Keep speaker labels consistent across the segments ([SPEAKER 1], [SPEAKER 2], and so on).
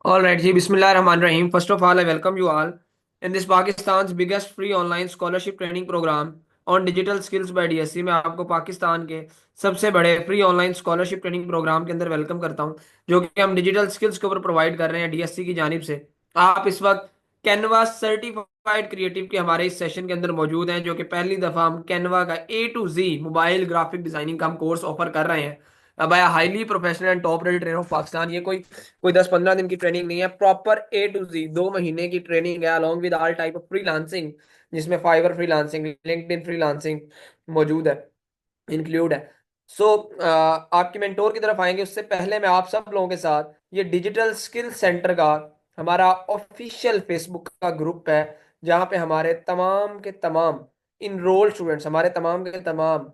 [SPEAKER 1] All right, ji Bismillahirrahmanirrahim. First of all, I welcome you all in this Pakistan's biggest free online scholarship training program on digital skills by DSC. मैं आपको पाकिस्तान के सबसे बड़े free online scholarship training programme के अंदर welcome करता हूं, जो कि हम डिजिटल स्किल्स के ऊपर प्रोवाइड कर रहे हैं डीएससी की जानिब से। आप इस वक्त कैनवा सर्टिफाइड क्रिएटिव के हमारे इस सेशन के अंदर मौजूद हैं, जो कि पहली दफा हम कैनवा का A to Z mobile graphic designing का हम कोर्स ऑफर कर रहे हैं। अब आया highly professional and top rated trainer of Pakistan. ये कोई कोई 10-15 दिन की ट्रेनिंग नहीं है, प्रॉपर A to Z 2 महीने की ट्रेनिंग है along with all type of freelancing, जिसमें फाइवर फ्रीलांसिंग, लिंक्डइन फ्रीलांसिंग मौजूद है, इंक्लूड है। सो आपके मेंटोर की तरफ आएंगे उससे पहले मैं आप सब लोगों के साथ ये डिजिटल स्किल सेंटर का हमारा ऑफिशियल फेसबुक का ग्रुप है, जहाँ पे हमारे तमाम के तमाम इनरोल स्टूडेंट्स, हमारे तमाम के तमाम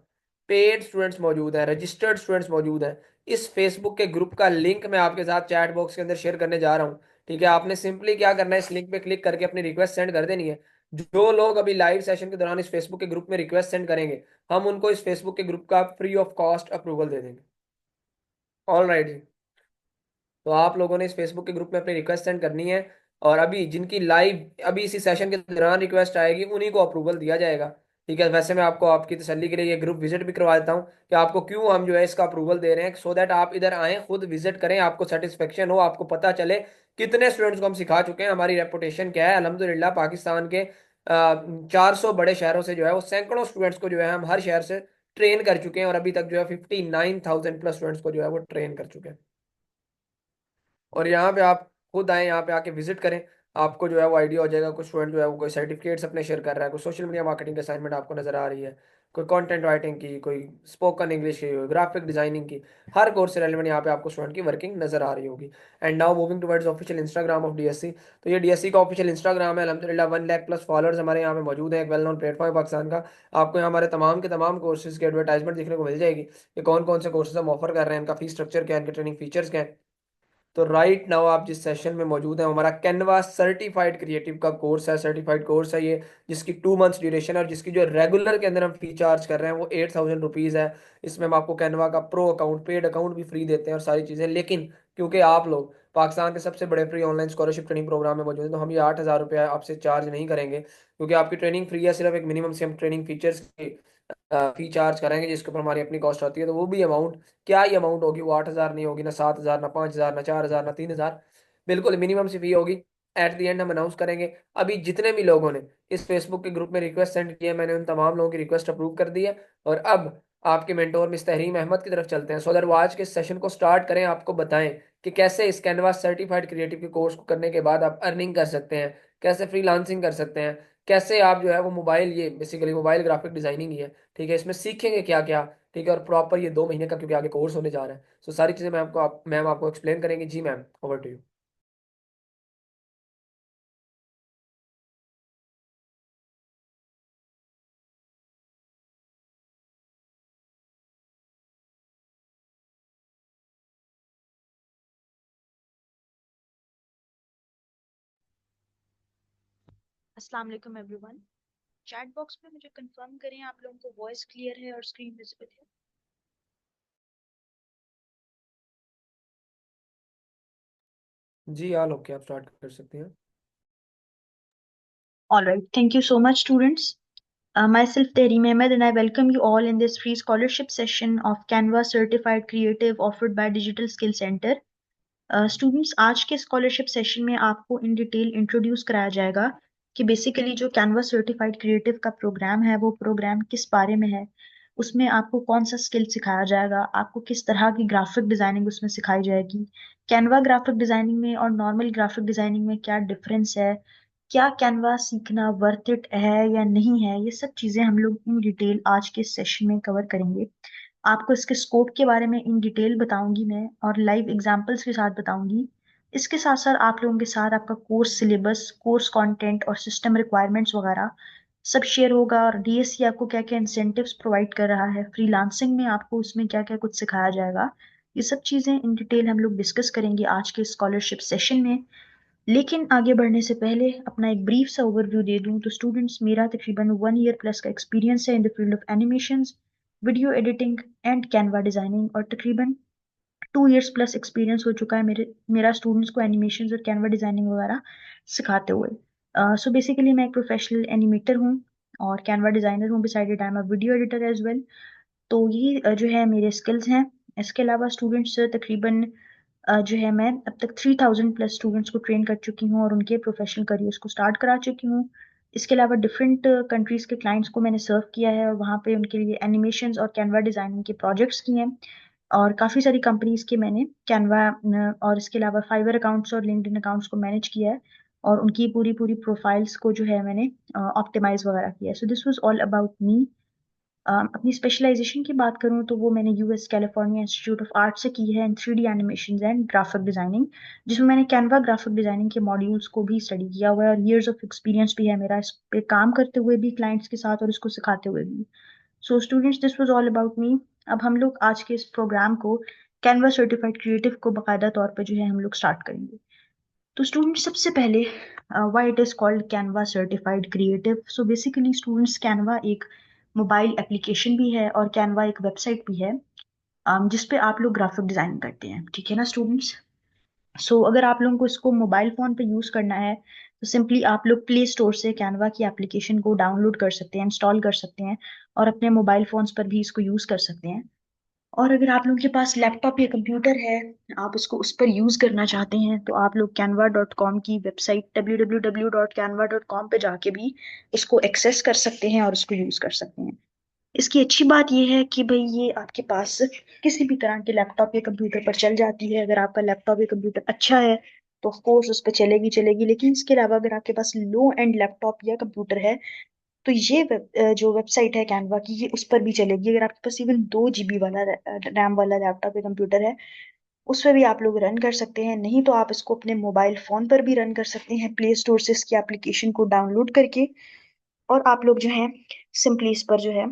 [SPEAKER 1] पेड स्टूडेंट्स मौजूद हैं, रजिस्टर्ड स्टूडेंट्स मौजूद हैं। इस फेसबुक के ग्रुप का लिंक मैं आपके साथ चैट बॉक्स के अंदर शेयर करने जा रहा हूँ। ठीक है, आपने सिंपली क्या करना है, इस लिंक पे क्लिक करके अपनी रिक्वेस्ट सेंड कर देनी है। जो लोग अभी लाइव सेशन के दौरान इस फेसबुक के ग्रुप में रिक्वेस्ट सेंड करेंगे, हम उनको इस फेसबुक के ग्रुप का फ्री ऑफ कॉस्ट अप्रूवल दे देंगे। ऑल राइट जी। तो आप लोगों ने इस फेसबुक के ग्रुप में अपनी रिक्वेस्ट सेंड करनी है, और अभी जिनकी लाइव अभी इसी सेशन के दौरान रिक्वेस्ट आएगी उन्हीं को अप्रूवल दिया जाएगा। ठीक है, वैसे मैं आपको आपकी तसल्ली के लिए ये ग्रुप विजिट भी करवा देता हूँ कि आपको क्यों हम जो है इसका अप्रूवल दे रहे हैं, सो दैट आप इधर आएँ, खुद विजिट करें, आपको सेटिस्फेक्शन हो, आपको पता चले कितने स्टूडेंट्स को हम सिखा चुके हैं, हमारी रेपुटेशन क्या है। अल्हम्दुलिल्लाह पाकिस्तान के 400 बड़े शहरों से जो है वो सैकड़ों स्टूडेंट्स को जो है हम हर शहर से ट्रेन कर चुके हैं, और अभी तक जो है 59,000 प्लस स्टूडेंट्स को जो है वो ट्रेन कर चुके हैं। और यहाँ पे आप खुद आए, यहाँ पे आके विजिट करें, आपको जो है वो आइडिया हो जाएगा। कुछ स्टूडेंट जो है वो कोई सर्टिफिकेट्स अपने शेयर कर रहा है, कोई सोशल मीडिया मार्केटिंग की असाइनमेंट आपको नजर आ रही है, कोई कंटेंट राइटिंग की, कोई स्पोकन इंग्लिश की, ग्राफिक डिजाइनिंग की, हर कोर्स से रेलिवेंट यहाँ पे आपको स्टूडेंट की वर्किंग नजर आ रही होगी। And now moving towards official Instagram of DSC. तो ये डीएससी का ऑफिशियल इंस्टाग्राम है। अलहमदिल्ला 1 लाख प्लस फॉलोअर्स हमारे यहाँ पे मौजूद है, एक वेल नोन प्लेटफॉर्म है पाकिस्तान का। आपको यहाँ हमारे तमाम के तमाम कोर्सेज की एडवर्टाइजमेंट देखने को मिल जाएगी कि कौन कौन से कोर्सेज हम ऑफर कर रहे हैं, इनका फीस स्ट्रक्चर क्या है, इनके ट्रेनिंग फीचर्स क्या है। तो राइट नाउ आप जिस सेशन में मौजूद हैं, हमारा कैनवा सर्टिफाइड क्रिएटिव का कोर्स है, सर्टिफाइड कोर्स है ये, जिसकी 2 मंथ्स ड्यूरेशन है, और जिसकी जो रेगुलर के अंदर हम फी चार्ज कर रहे हैं वो 8,000 रुपीज़ है। इसमें हम आपको कैनवा का प्रो अकाउंट, पेड अकाउंट भी फ्री देते हैं और सारी चीज़ें। लेकिन क्योंकि आप लोग पाकिस्तान के सबसे बड़े free online scholarship training programme में मौजूद हैं, तो हम ये 8,000 रुपया आपसे चार्ज नहीं करेंगे, क्योंकि आपकी ट्रेनिंग फ्री है। सिर्फ एक मिनिमम से हम ट्रेनिंग फीचर्स की फी चार्ज करेंगे, जिसके ऊपर हमारी अपनी कॉस्ट होती है। तो वो भी अमाउंट, क्या ही अमाउंट होगी, वो 8,000 नहीं होगी, ना 7,000, ना 5,000, ना 4,000, ना 3,000, बिल्कुल मिनिमम सी फी होगी। एट द एंड हम अनाउंस करेंगे। अभी जितने भी लोगों ने इस फेसबुक के ग्रुप में रिक्वेस्ट सेंड की है, मैंने उन तमाम लोगों की रिक्वेस्ट अप्रूव कर दी है। और अब आपके मेंटोर मिस तहरीम अहमद की तरफ चलते हैं, सो दैट वो आज के सेशन को स्टार्ट करें, आपको बताएं कि कैसे इस कैनवास सर्टिफाइड क्रिएटिव के कोर्स को करने के बाद आप अर्निंग कर सकते हैं, कैसे फ्रीलांसिंग कर सकते हैं, कैसे आप जो है वो मोबाइल, ये बेसिकली मोबाइल ग्राफिक डिजाइनिंग ही है। ठीक है, इसमें सीखेंगे क्या क्या। ठीक है, और प्रॉपर ये 2 महीने का क्योंकि आगे कोर्स होने जा रहा है, सो सारी चीज़ें मैम आपको एक्सप्लेन करेंगे। जी मैम, ओवर टू यू।
[SPEAKER 2] अस्सलाम वालेकुम एवरीवन। चैट बॉक्स में मुझे कंफर्म करें आप लोगों को वॉइस क्लियर है और स्क्रीन विजिबल है।
[SPEAKER 1] जी ऑल ओके, आप स्टार्ट कर सकते हैं।
[SPEAKER 2] All right, thank you so much, students. Myself Tehreem Ahmed, and I welcome you all in this free scholarship session of Canva Certified Creative offered by Digital Skill Center. Students, आज के scholarship session में आपको in detail introduce कराया जाएगा कि basically जो Canva certified creative का programme है वो प्रोग्राम किस बारे में है, उसमें आपको कौन सा स्किल सिखाया जाएगा, आपको किस तरह की ग्राफिक डिजाइनिंग उसमें सिखाई जाएगी, कैनवा ग्राफिक डिजाइनिंग में और नॉर्मल ग्राफिक डिजाइनिंग में क्या डिफरेंस है, क्या कैनवा सीखना वर्थ इट है या नहीं है, ये सब चीजें हम लोग इन डिटेल आज के सेशन में कवर करेंगे। आपको इसके स्कोप के बारे में इन डिटेल बताऊंगी मैं, और लाइव एग्जांपल्स के साथ बताऊंगी। इसके साथ साथ आप लोगों के साथ आपका कोर्स सिलेबस, कोर्स कंटेंट और सिस्टम रिक्वायरमेंट्स वगैरह सब शेयर होगा, और डीएससी आपको क्या क्या इंसेंटिव्स प्रोवाइड कर रहा है, फ्रीलांसिंग में आपको उसमें क्या क्या कुछ सिखाया जाएगा, ये सब चीजें इन डिटेल हम लोग डिस्कस करेंगे आज के स्कॉलरशिप सेशन में। लेकिन आगे बढ़ने से पहले अपना एक ब्रीफ सा ओवरव्यू दे दूं तो स्टूडेंट्स, मेरा तकरीबन 1 ईयर प्लस का एक्सपीरियंस है in the field of animations, video editing and Canva designing, और तकरीबन 2 years प्लस एक्सपीरियंस हो चुका है मेरा स्टूडेंट्स को एनिमेशन और कैनवा डिजाइनिंग वगैरह सिखाते हुए। सो बेसिकली मैं एक प्रोफेशनल एनिमेटर हूँ और कैनवा डिजाइनर हूँ, beside it I am a video editor as well. तो ये जो है मेरे स्किल्स हैं। इसके अलावा स्टूडेंट्स तकरीबन जो है मैं अब तक 3000 प्लस स्टूडेंट्स को ट्रेन कर चुकी हूँ और उनके प्रोफेशनल करियर्स को स्टार्ट करा चुकी हूँ। इसके अलावा डिफरेंट कंट्रीज के क्लाइंट्स को मैंने सर्व किया है और वहाँ पे उनके लिए एनिमेशंस और कैनवा डिजाइनिंग के प्रोजेक्ट्स किए हैं। और काफ़ी सारी कंपनीज के मैंने कैनवा और इसके अलावा फाइवर अकाउंट्स और लिंक्डइन अकाउंट्स को मैनेज किया है और उनकी पूरी पूरी प्रोफाइल्स को जो है मैंने ऑप्टिमाइज वगैरह किया है। So this was all about me. अपनी स्पेशलाइजेशन की बात करूं तो वो मैंने US California institute of art से की है इन 3D animation and graphic designing, जिसमें मैंने कैनवा ग्राफिक डिजाइनिंग के मॉड्यूल्स को भी स्टडी किया हुआ है और ईयर्स ऑफ एक्सपीरियंस भी है मेरा इस पे काम करते हुए भी क्लाइंट्स के साथ और इसको सिखाते हुए भी। So students, this was all about me. अब हम लोग आज के इस प्रोग्राम को कैनवा सर्टिफाइड क्रिएटिव को बाकायदा तौर पे जो है हम लोग स्टार्ट करेंगे। तो स्टूडेंट्स, सबसे पहले why it is called Canva certified creative. So basically students, Canva एक मोबाइल एप्लीकेशन भी है और कैनवा एक वेबसाइट भी है जिस पे आप लोग ग्राफिक डिजाइन करते हैं, ठीक है ना स्टूडेंट्स। सो अगर आप लोगों को इसको मोबाइल फोन पे यूज करना है तो सिंपली आप लोग प्ले स्टोर से कैनवा की एप्लीकेशन को डाउनलोड कर सकते हैं, इंस्टॉल कर सकते हैं और अपने मोबाइल फोन्स पर भी इसको यूज कर सकते हैं। और अगर आप लोगों के पास लैपटॉप या कंप्यूटर है, आप उसको उस पर यूज करना चाहते हैं, तो आप लोग canva.com की वेबसाइट www.canva.com पे जाके भी इसको एक्सेस कर सकते हैं और उसको यूज कर सकते हैं। इसकी अच्छी बात यह है कि भाई ये आपके पास किसी भी तरह के लैपटॉप या कंप्यूटर पर चल जाती है। अगर आपका लैपटॉप या कंप्यूटर अच्छा है तो ऑफ कोर्स उस पर चलेगी चलेगी, लेकिन इसके अलावा अगर आपके पास लो एंड लैपटॉप या कंप्यूटर है तो ये जो वेबसाइट है कैनवा की, ये उस पर भी चलेगी। अगर आपके पास इवन 2 GB वाला रैम वाला लैपटॉप या कंप्यूटर है, उस पर भी आप लोग रन कर सकते हैं। नहीं तो आप इसको अपने मोबाइल फोन पर भी रन कर सकते हैं प्ले स्टोर से इसकी एप्लीकेशन को डाउनलोड करके। और आप लोग जो है सिंपली इस पर जो है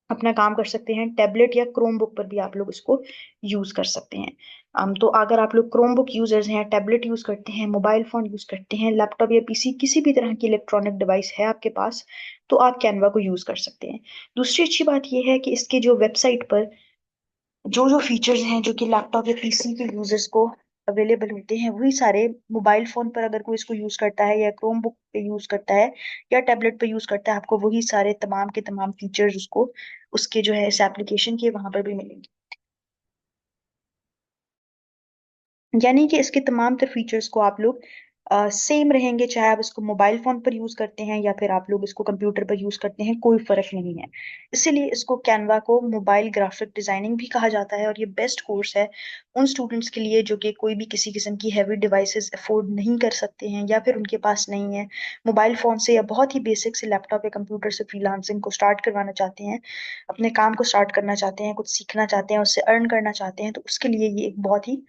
[SPEAKER 2] अपना काम कर सकते हैं। टैबलेट या क्रोम बुक पर भी आप लोग इसको यूज कर सकते हैं। तो अगर आप लोग क्रोम बुक यूजर्स हैं, टैबलेट यूज करते हैं, मोबाइल फोन यूज करते हैं, लैपटॉप या पीसी किसी भी तरह की इलेक्ट्रॉनिक डिवाइस है आपके पास, तो आप कैनवा को यूज कर सकते हैं। दूसरी अच्छी बात यह है कि इसके जो वेबसाइट पर जो जो फीचर्स हैं जो कि लैपटॉप या पीसी के यूजर्स को अवेलेबल होते हैं, वही सारे मोबाइल फोन पर अगर कोई इसको यूज करता है या क्रोम बुक पे यूज करता है या टैबलेट पे यूज करता है, आपको वही सारे तमाम के तमाम फीचर्स उसको उसके जो है इस एप्लीकेशन के वहां पर भी मिलेंगे। यानी कि इसके तमाम तर फीचर्स को आप लोग सेम रहेंगे, चाहे आप इसको मोबाइल फोन पर यूज करते हैं या फिर आप लोग इसको कंप्यूटर पर यूज करते हैं, कोई फर्क नहीं है। इसीलिए इसको कैनवा को मोबाइल ग्राफिक डिजाइनिंग भी कहा जाता है और ये बेस्ट कोर्स है उन स्टूडेंट्स के लिए जो कि कोई भी किसी किस्म की हैवी डिवाइसेस अफोर्ड नहीं कर सकते हैं या फिर उनके पास नहीं है मोबाइल फोन से या बहुत ही बेसिक से लैपटॉप या कंप्यूटर से फ्रीलांसिंग को स्टार्ट करवाना चाहते हैं, अपने काम को स्टार्ट करना चाहते हैं, कुछ सीखना चाहते हैं, उससे अर्न करना चाहते हैं, तो उसके लिए ये एक बहुत ही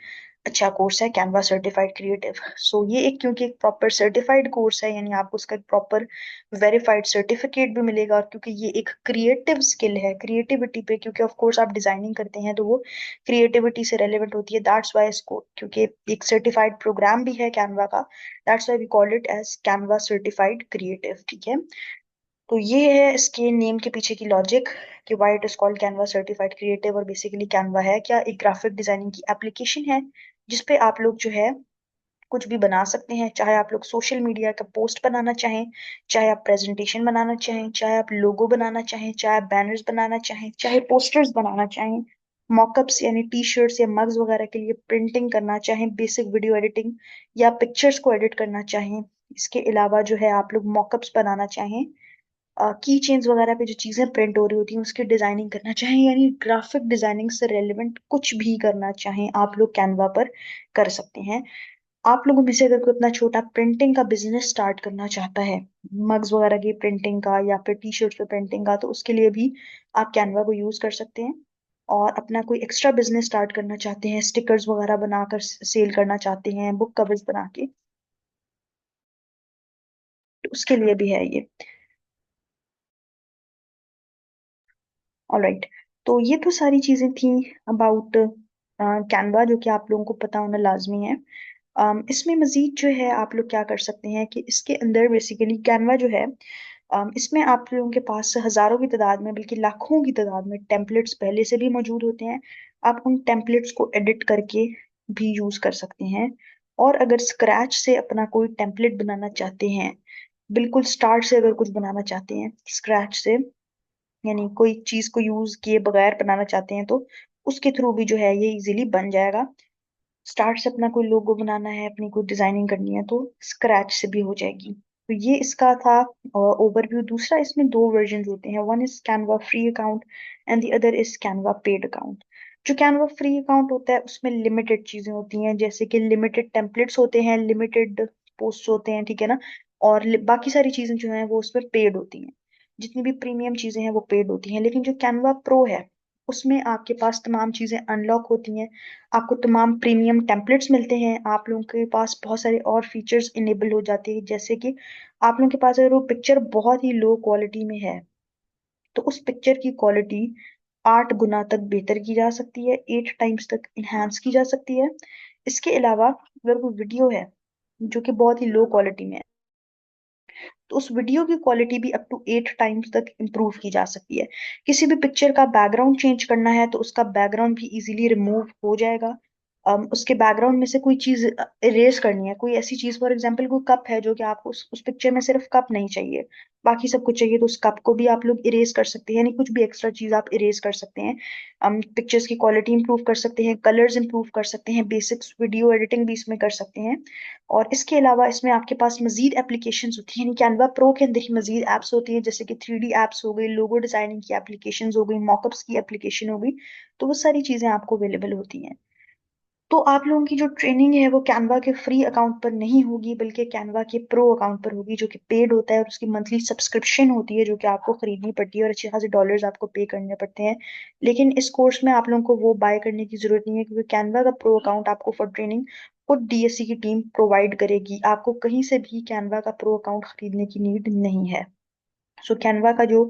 [SPEAKER 2] अच्छा कोर्स है कैनवा सर्टिफाइड क्रिएटिव। सो ये एक क्योंकि एक प्रॉपर सर्टिफाइड कोर्स है, यानी आपको उसका एक प्रॉपर वेरीफाइड सर्टिफिकेट भी मिलेगा। और क्योंकि ये एक क्रिएटिव स्किल है, क्रिएटिविटी पे, क्योंकि ऑफ कोर्स आप डिजाइनिंग करते हैं तो वो क्रिएटिविटी से रेलेवेंट होती है, दैट्स वाई इसको, क्योंकि एक सर्टिफाइड प्रोग्राम भी है कैनवा का, that's why we call it as Canva certified creative, ठीक है। तो ये है इसके नेम के पीछे की लॉजिक कि why it is called Canva certified creative. और बेसिकली कैनवा है क्या, एक ग्राफिक डिजाइनिंग की एप्लीकेशन है जिसपे आप लोग जो है कुछ भी बना सकते हैं। चाहे आप लोग सोशल मीडिया का पोस्ट बनाना चाहें, चाहे आप प्रेजेंटेशन बनाना चाहें, चाहे आप लोगो बनाना चाहें, चाहे आप बैनर्स बनाना चाहें, चाहे पोस्टर्स बनाना चाहें, मॉकअप्स यानी टी शर्ट्स या मग्स वगैरह के लिए प्रिंटिंग करना चाहें, बेसिक वीडियो एडिटिंग या पिक्चर्स को एडिट करना चाहें, इसके अलावा जो है आप लोग मॉकअप्स बनाना चाहें, की चेन्स वगैरह पे जो चीजें प्रिंट हो रही होती हैं उसकी डिजाइनिंग करना चाहें, यानी ग्राफिक डिजाइनिंग से रेलिवेंट कुछ भी करना चाहें, आप लोग कैनवा पर कर सकते हैं। आप लोगों में से अगर कोई अपना छोटा प्रिंटिंग का बिजनेस स्टार्ट करना चाहता है, मग्स वगैरह की प्रिंटिंग का या फिर टी शर्ट पे प्रिंटिंग का, तो उसके लिए भी आप कैनवा को यूज कर सकते हैं। और अपना कोई एक्स्ट्रा बिजनेस स्टार्ट करना चाहते हैं, स्टिकर्स वगैरह बनाकर सेल करना चाहते हैं, बुक कवर्स बना के, तो उसके लिए भी है ये। ऑलराइट, तो ये तो सारी चीजें थी अबाउट कैनवा, जो कि आप लोगों को पता होना लाजमी है। इसमें मजीद जो है आप लोग क्या कर सकते हैं कि इसके अंदर बेसिकली कैनवा जो है, इसमें आप लोगों के पास हजारों की तादाद में, बल्कि लाखों की तादाद में टेम्पलेट्स पहले से भी मौजूद होते हैं। आप उन टेम्पलेट्स को एडिट करके भी यूज कर सकते हैं। और अगर स्क्रैच से अपना कोई टेम्पलेट बनाना चाहते हैं, बिल्कुल स्टार्ट से अगर कुछ बनाना चाहते हैं स्क्रैच से, यानी कोई चीज को यूज किए बगैर बनाना चाहते हैं, तो उसके थ्रू भी जो है ये इजीली बन जाएगा। स्टार्ट से अपना कोई लोगो बनाना है, अपनी कोई डिजाइनिंग करनी है, तो स्क्रैच से भी हो जाएगी। तो ये इसका था ओवरव्यू। दूसरा, इसमें दो वर्जन होते हैं, one is Canva free account and the other is Canva paid account. जो कैनवा फ्री अकाउंट होता है उसमें लिमिटेड चीजें होती हैं, जैसे कि लिमिटेड टेम्पलेट्स होते हैं, लिमिटेड पोस्ट होते हैं, ठीक है ना। और बाकी सारी चीजें जो हैं वो उसमें पेड होती हैं। जितनी भी प्रीमियम चीजें हैं वो पेड होती हैं। लेकिन जो कैनवा प्रो है उसमें आपके पास तमाम चीजें अनलॉक होती हैं, आपको तमाम प्रीमियम टेम्पलेट्स मिलते हैं, आप लोगों के पास बहुत सारे और फीचर्स इनेबल हो जाते हैं, जैसे कि आप लोगों के पास अगर वो पिक्चर बहुत ही लो क्वालिटी में है तो उस पिक्चर की क्वालिटी 8 गुना तक बेहतर की जा सकती है, 8 टाइम्स तक इन्हांस की जा सकती है। इसके अलावा अगर कोई वीडियो है जो कि बहुत ही लो क्वालिटी में है, तो उस वीडियो की क्वालिटी भी अप टू 8 टाइम्स तक इम्प्रूव की जा सकती है। किसी भी पिक्चर का बैकग्राउंड चेंज करना है तो उसका बैकग्राउंड भी इजीली रिमूव हो जाएगा। उसके बैकग्राउंड में से कोई चीज इरेज करनी है, कोई ऐसी चीज, फॉर एग्जांपल कोई कप है जो कि आपको उस पिक्चर में सिर्फ कप नहीं चाहिए, बाकी सब कुछ चाहिए, तो उस कप को भी आप लोग इरेज कर सकते हैं, यानी कुछ भी एक्स्ट्रा चीज आप इरेज कर सकते हैं। पिक्चर्स की क्वालिटी इंप्रूव कर सकते हैं, कलर्स इंप्रूव कर सकते हैं, बेसिक्स वीडियो एडिटिंग भी इसमें कर सकते हैं। और इसके अलावा इसमें आपके पास मजीद एप्लीकेशंस होती हैं, यानी कैनवा प्रो के अंदर ही मजीद एप्स होती हैं, जैसे कि 3D एप्स हो गई, लोगो डिजाइनिंग की एप्लीकेशंस हो गई, मॉकअप्स की एप्लीकेशन हो गई। तो वो सारी चीजें आपको अवेलेबल होती हैं। तो आप लोगों की जो ट्रेनिंग है वो कैनवा के फ्री अकाउंट पर नहीं होगी, बल्कि कैनवा के प्रो अकाउंट पर होगी, जो कि पेड होता है, और उसकी मंथली सब्सक्रिप्शन होती है जो कि आपको खरीदनी पड़ती है, और अच्छे खासे डॉलर्स आपको पे करने पड़ते हैं। लेकिन इस कोर्स में आप लोगों को वो बाय करने की जरूरत नहीं है, क्योंकि कैनवा का प्रो अकाउंट आपको फॉर ट्रेनिंग खुद डीएससी की टीम प्रोवाइड करेगी। आपको कहीं से भी कैनवा का प्रो अकाउंट खरीदने की नीड नहीं है। सो कैनवा का जो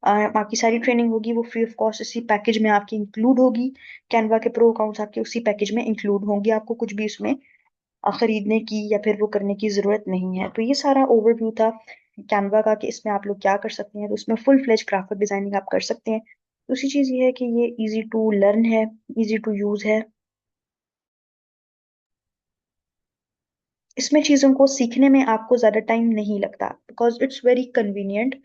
[SPEAKER 2] बाकी सारी ट्रेनिंग होगी वो फ्री ऑफ कॉस्ट इसी पैकेज में आपकी इंक्लूड होगी। कैनवा के प्रो अकाउंट्स आपके उसी पैकेज में इंक्लूड होंगे, आपको कुछ भी उसमें खरीदने की या फिर वो करने की जरूरत नहीं है। तो ये सारा ओवरव्यू था कैनवा का, कि इसमें आप लोग क्या कर सकते हैं। तो इसमें फुल फ्लेज ग्राफिक डिजाइनिंग आप कर सकते हैं। दूसरी चीज ये है कि ये इजी टू लर्न है, इजी टू यूज है। इसमें चीजों को सीखने में आपको ज्यादा टाइम नहीं लगता, बिकॉज इट्स वेरी कन्वीनियंट।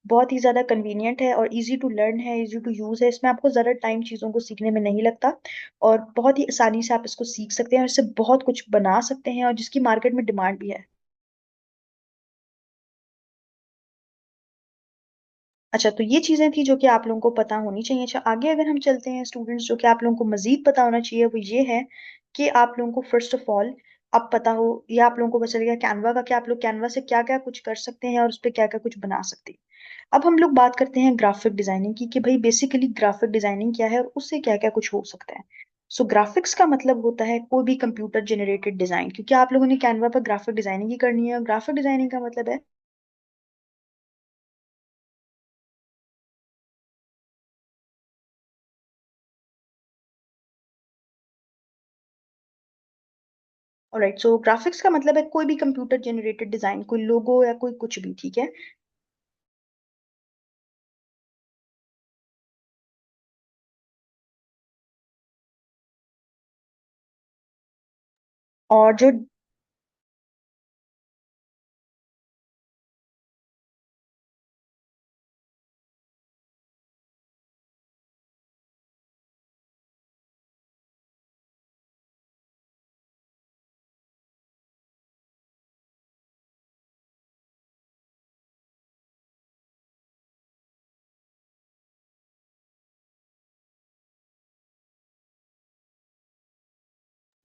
[SPEAKER 2] बहुत ही ज्यादा कन्वीनियंट है और इजी टू लर्न है, इजी टू यूज है। इसमें आपको ज्यादा टाइम चीजों को सीखने में नहीं लगता, और बहुत ही आसानी से आप इसको सीख सकते हैं और इससे बहुत कुछ बना सकते हैं, और जिसकी मार्केट में डिमांड भी है। अच्छा, तो ये चीजें थी जो कि आप लोगों को पता होनी चाहिए। अच्छा, आगे अगर हम चलते हैं स्टूडेंट्स, जो कि आप लोगों को मजीद पता होना चाहिए वो ये है कि आप लोगों को फर्स्ट ऑफ ऑल अब पता हो, या आप लोगों को पता चलेगा कैनवा का, कि आप लोग कैनवा से क्या क्या कुछ कर सकते हैं और उस पर क्या क्या कुछ बना सकते हैं। अब हम लोग बात करते हैं ग्राफिक डिजाइनिंग की, कि भाई बेसिकली ग्राफिक डिजाइनिंग क्या है और उससे क्या क्या कुछ हो सकता है। सो ग्राफिक्स का मतलब होता है कोई भी कंप्यूटर जनरेटेड डिजाइन, क्योंकि आप लोगों ने कैनवा पर ग्राफिक डिजाइनिंग ही करनी है, और ग्राफिक डिजाइनिंग का मतलब है ऑलराइट। सो ग्राफिक्स का मतलब है कोई भी कंप्यूटर जनरेटेड डिजाइन, कोई लोगो या कोई कुछ भी, ठीक है। और जो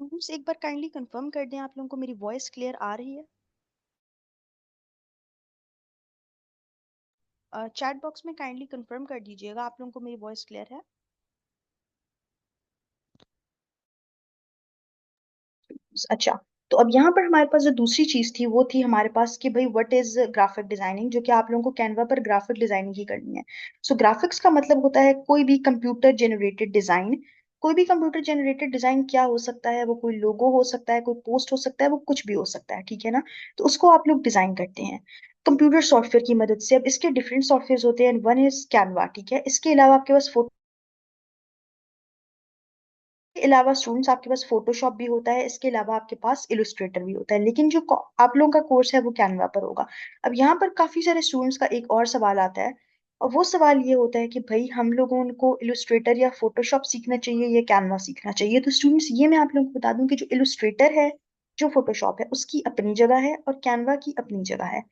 [SPEAKER 2] स्टूडेंट्स एक बार काइंडली कंफर्म कर दें, आप लोगों को मेरी वॉइस क्लियर आ रही है। चैट बॉक्स में काइंडली कंफर्म कर दीजिएगा आप लोगों को मेरी वॉइस क्लियर है। अच्छा, तो अब यहाँ पर हमारे पास जो दूसरी चीज थी वो थी हमारे पास कि भाई व्हाट इज ग्राफिक डिजाइनिंग, जो कि आप लोगों को कैनवा पर ग्राफिक डिजाइनिंग ही करनी है। सो ग्राफिक्स का मतलब होता है कोई भी कंप्यूटर जनरेटेड डिजाइन। कोई भी कंप्यूटर जनरेटेड डिजाइन क्या हो सकता है, वो कोई लोगो हो सकता है, कोई पोस्ट हो सकता है, वो कुछ भी हो सकता है, ठीक है ना। तो उसको आप लोग डिजाइन करते हैं कंप्यूटर सॉफ्टवेयर की मदद से। अब इसके डिफरेंट सॉफ्टवेयर होते हैं, वन इज कैनवा, ठीक है। इसके अलावा आपके पास अलावा स्टूडेंट्स आपके पास फोटोशॉप भी होता है, इसके अलावा आपके पास इलस्ट्रेटर भी होता है, लेकिन जो आप लोगों का कोर्स है वो कैनवा पर होगा। अब यहाँ पर काफी सारे स्टूडेंट्स का एक और सवाल आता है, और वो सवाल ये होता है कि भाई हम लोगों को इलस्ट्रेटर या फोटोशॉप सीखना चाहिए या कैनवा सीखना चाहिए। तो स्टूडेंट्स ये मैं आप लोगों को बता दूं कि जो इलस्ट्रेटर है, जो फोटोशॉप है, उसकी अपनी जगह है और कैनवा की अपनी जगह है।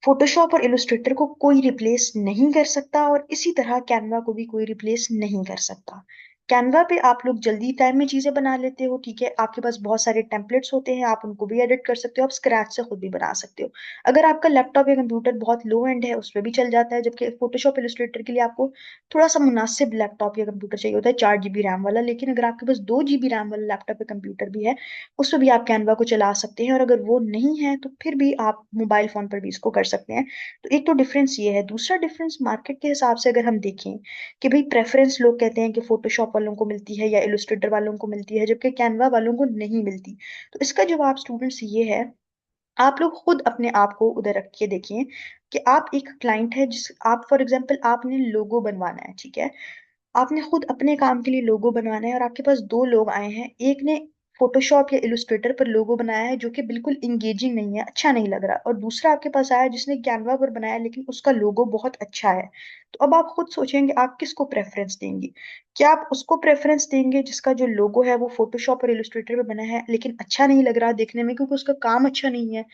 [SPEAKER 2] फोटोशॉप और इलस्ट्रेटर को कोई रिप्लेस नहीं कर सकता, और इसी तरह कैनवा को भी कोई रिप्लेस नहीं कर सकता। कैनवा पे आप लोग जल्दी टाइम में चीजें बना लेते हो, ठीक है, आपके पास बहुत सारे टेम्पलेट्स होते हैं, आप उनको भी एडिट कर सकते हो, आप स्क्रैच से खुद भी बना सकते हो। अगर आपका लैपटॉप या कंप्यूटर बहुत लो एंड है उस पर भी चल जाता है, जबकि फोटोशॉप इलस्ट्रेटर के लिए आपको थोड़ा सा मुनासिब लैपटॉप या कंप्यूटर चाहिए होता है, 4 GB रैम वाला। लेकिन अगर आपके पास 2 GB रैम वाला लैपटॉप या कंप्यूटर भी है, उस पर भी आप कैनवा को चला सकते हैं, और अगर वो नहीं है तो फिर भी आप मोबाइल फोन पर भी इसको कर सकते हैं। तो एक तो डिफरेंस ये है। दूसरा डिफरेंस मार्केट के हिसाब से अगर हम देखें कि भाई प्रेफरेंस लोग कहते हैं कि फोटोशॉप वालों को मिलती है या इलस्ट्रेटर वालों को मिलती है, जबकि कैनवा वालों को नहीं मिलती। तो इसका जवाब स्टूडेंट्स ये है, आप लोग खुद अपने आप को उधर रख के देखिए कि आप एक क्लाइंट है, जिस आप फॉर एग्जांपल आपने लोगो बनवाना है, ठीक है, आपने खुद अपने काम के लिए लोगो बनवाना है, और आपके पास दो लोग आए हैं, एक ने फोटोशॉप या इलस्ट्रेटर पर लोगो बनाया है जो कि बिल्कुल इंगेजिंग नहीं है, अच्छा नहीं लग रहा, और दूसरा आपके पास आया है जिसने कैनवा पर बनाया है लेकिन उसका लोगो बहुत अच्छा है। तो अब आप खुद सोचेंगे आप किसको प्रेफरेंस देंगे। क्या आप उसको प्रेफरेंस देंगे जिसका जो लोगो है वो फोटोशॉप और इलस्ट्रेटर पे बना है लेकिन अच्छा नहीं लग रहा देखने में क्योंकि उसका काम अच्छा नहीं है,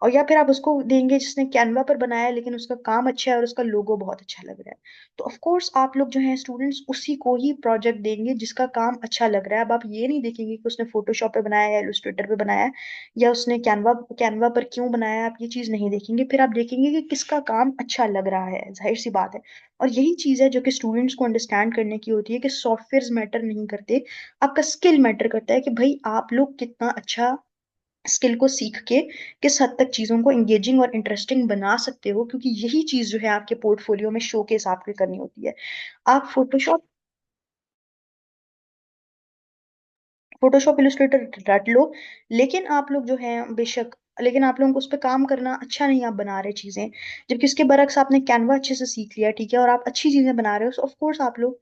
[SPEAKER 2] और या फिर आप उसको देंगे जिसने कैनवा पर बनाया है लेकिन उसका काम अच्छा है और उसका लोगो बहुत अच्छा लग रहा है। तो ऑफ कोर्स आप लोग जो हैं स्टूडेंट्स उसी को ही प्रोजेक्ट देंगे जिसका काम अच्छा लग रहा है। अब आप ये नहीं देखेंगे कि उसने फोटोशॉप पे बनाया है या इलस्ट्रेटर पे बनाया है, या उसने कैनवा कैनवा पर क्यों बनाया है, आप ये चीज नहीं देखेंगे। फिर आप देखेंगे कि किसका काम अच्छा लग रहा है, जाहिर सी बात है। और यही चीज है जो कि स्टूडेंट्स को अंडरस्टैंड करने की होती है कि सॉफ्टवेयर मैटर नहीं करते, आपका स्किल मैटर करता है कि भाई आप लोग कितना अच्छा स्किल को सीख के किस हद तक चीजों को एंगेजिंग और इंटरेस्टिंग बना सकते हो, क्योंकि यही चीज जो है आपके पोर्टफोलियो में शोकेस आपके करनी होती है। आप फोटोशॉप इलस्ट्रेटर रट लो, लेकिन आप लोग जो है बेशक, लेकिन आप लोगों को उस पर काम करना अच्छा नहीं, आप बना रहे चीजें, जबकि उसके बरक्स आपने कैनवा अच्छे से सीख लिया, ठीक है, और आप अच्छी चीजें बना रहे हो, ऑफ कोर्स आप लोग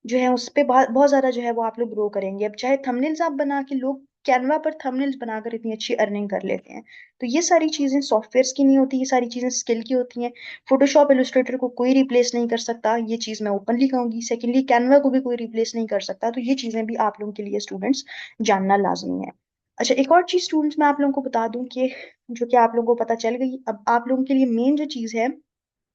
[SPEAKER 2] जो है उस पे बहुत बहुत ज्यादा जो है वो आप लोग ग्रो करेंगे। अब चाहे थंबनेल्स आप बना के, लोग कैनवा पर थंबनेल्स बनाकर इतनी अच्छी अर्निंग कर लेते हैं। तो ये सारी चीजें सॉफ्टवेयर की नहीं होती, ये सारी चीजें स्किल की होती हैं। फोटोशॉप इलस्ट्रेटर को कोई रिप्लेस नहीं कर सकता, ये चीज मैं ओपनली कहूंगी। सेकेंडली कैनवा को भी कोई रिप्लेस नहीं कर सकता। तो ये चीजें भी आप लोगों के लिए स्टूडेंट्स जानना लाजमी है। अच्छा, एक और चीज स्टूडेंट्स मैं आप लोगों को बता दूं कि जो कि आप लोगों को पता चल गई, अब आप लोगों के लिए मेन जो चीज है,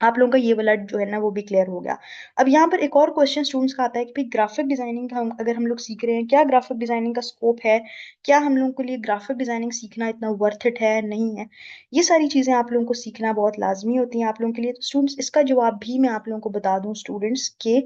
[SPEAKER 2] आप लोगों का ये वाला जो है ना वो भी क्लियर हो गया। अब यहाँ पर एक और क्वेश्चन स्टूडेंट्स का आता है कि भाई ग्राफिक डिजाइनिंग का हम अगर हम लोग सीख रहे हैं, क्या ग्राफिक डिजाइनिंग का स्कोप है, क्या हम लोगों के लिए ग्राफिक डिजाइनिंग सीखना इतना वर्थ इट है, नहीं है। ये सारी चीजें आप लोगों को सीखना बहुत लाजमी होती हैं आप लोगों के लिए। तो स्टूडेंट्स इसका जवाब भी मैं आप लोगों को बता दूं स्टूडेंट्स के,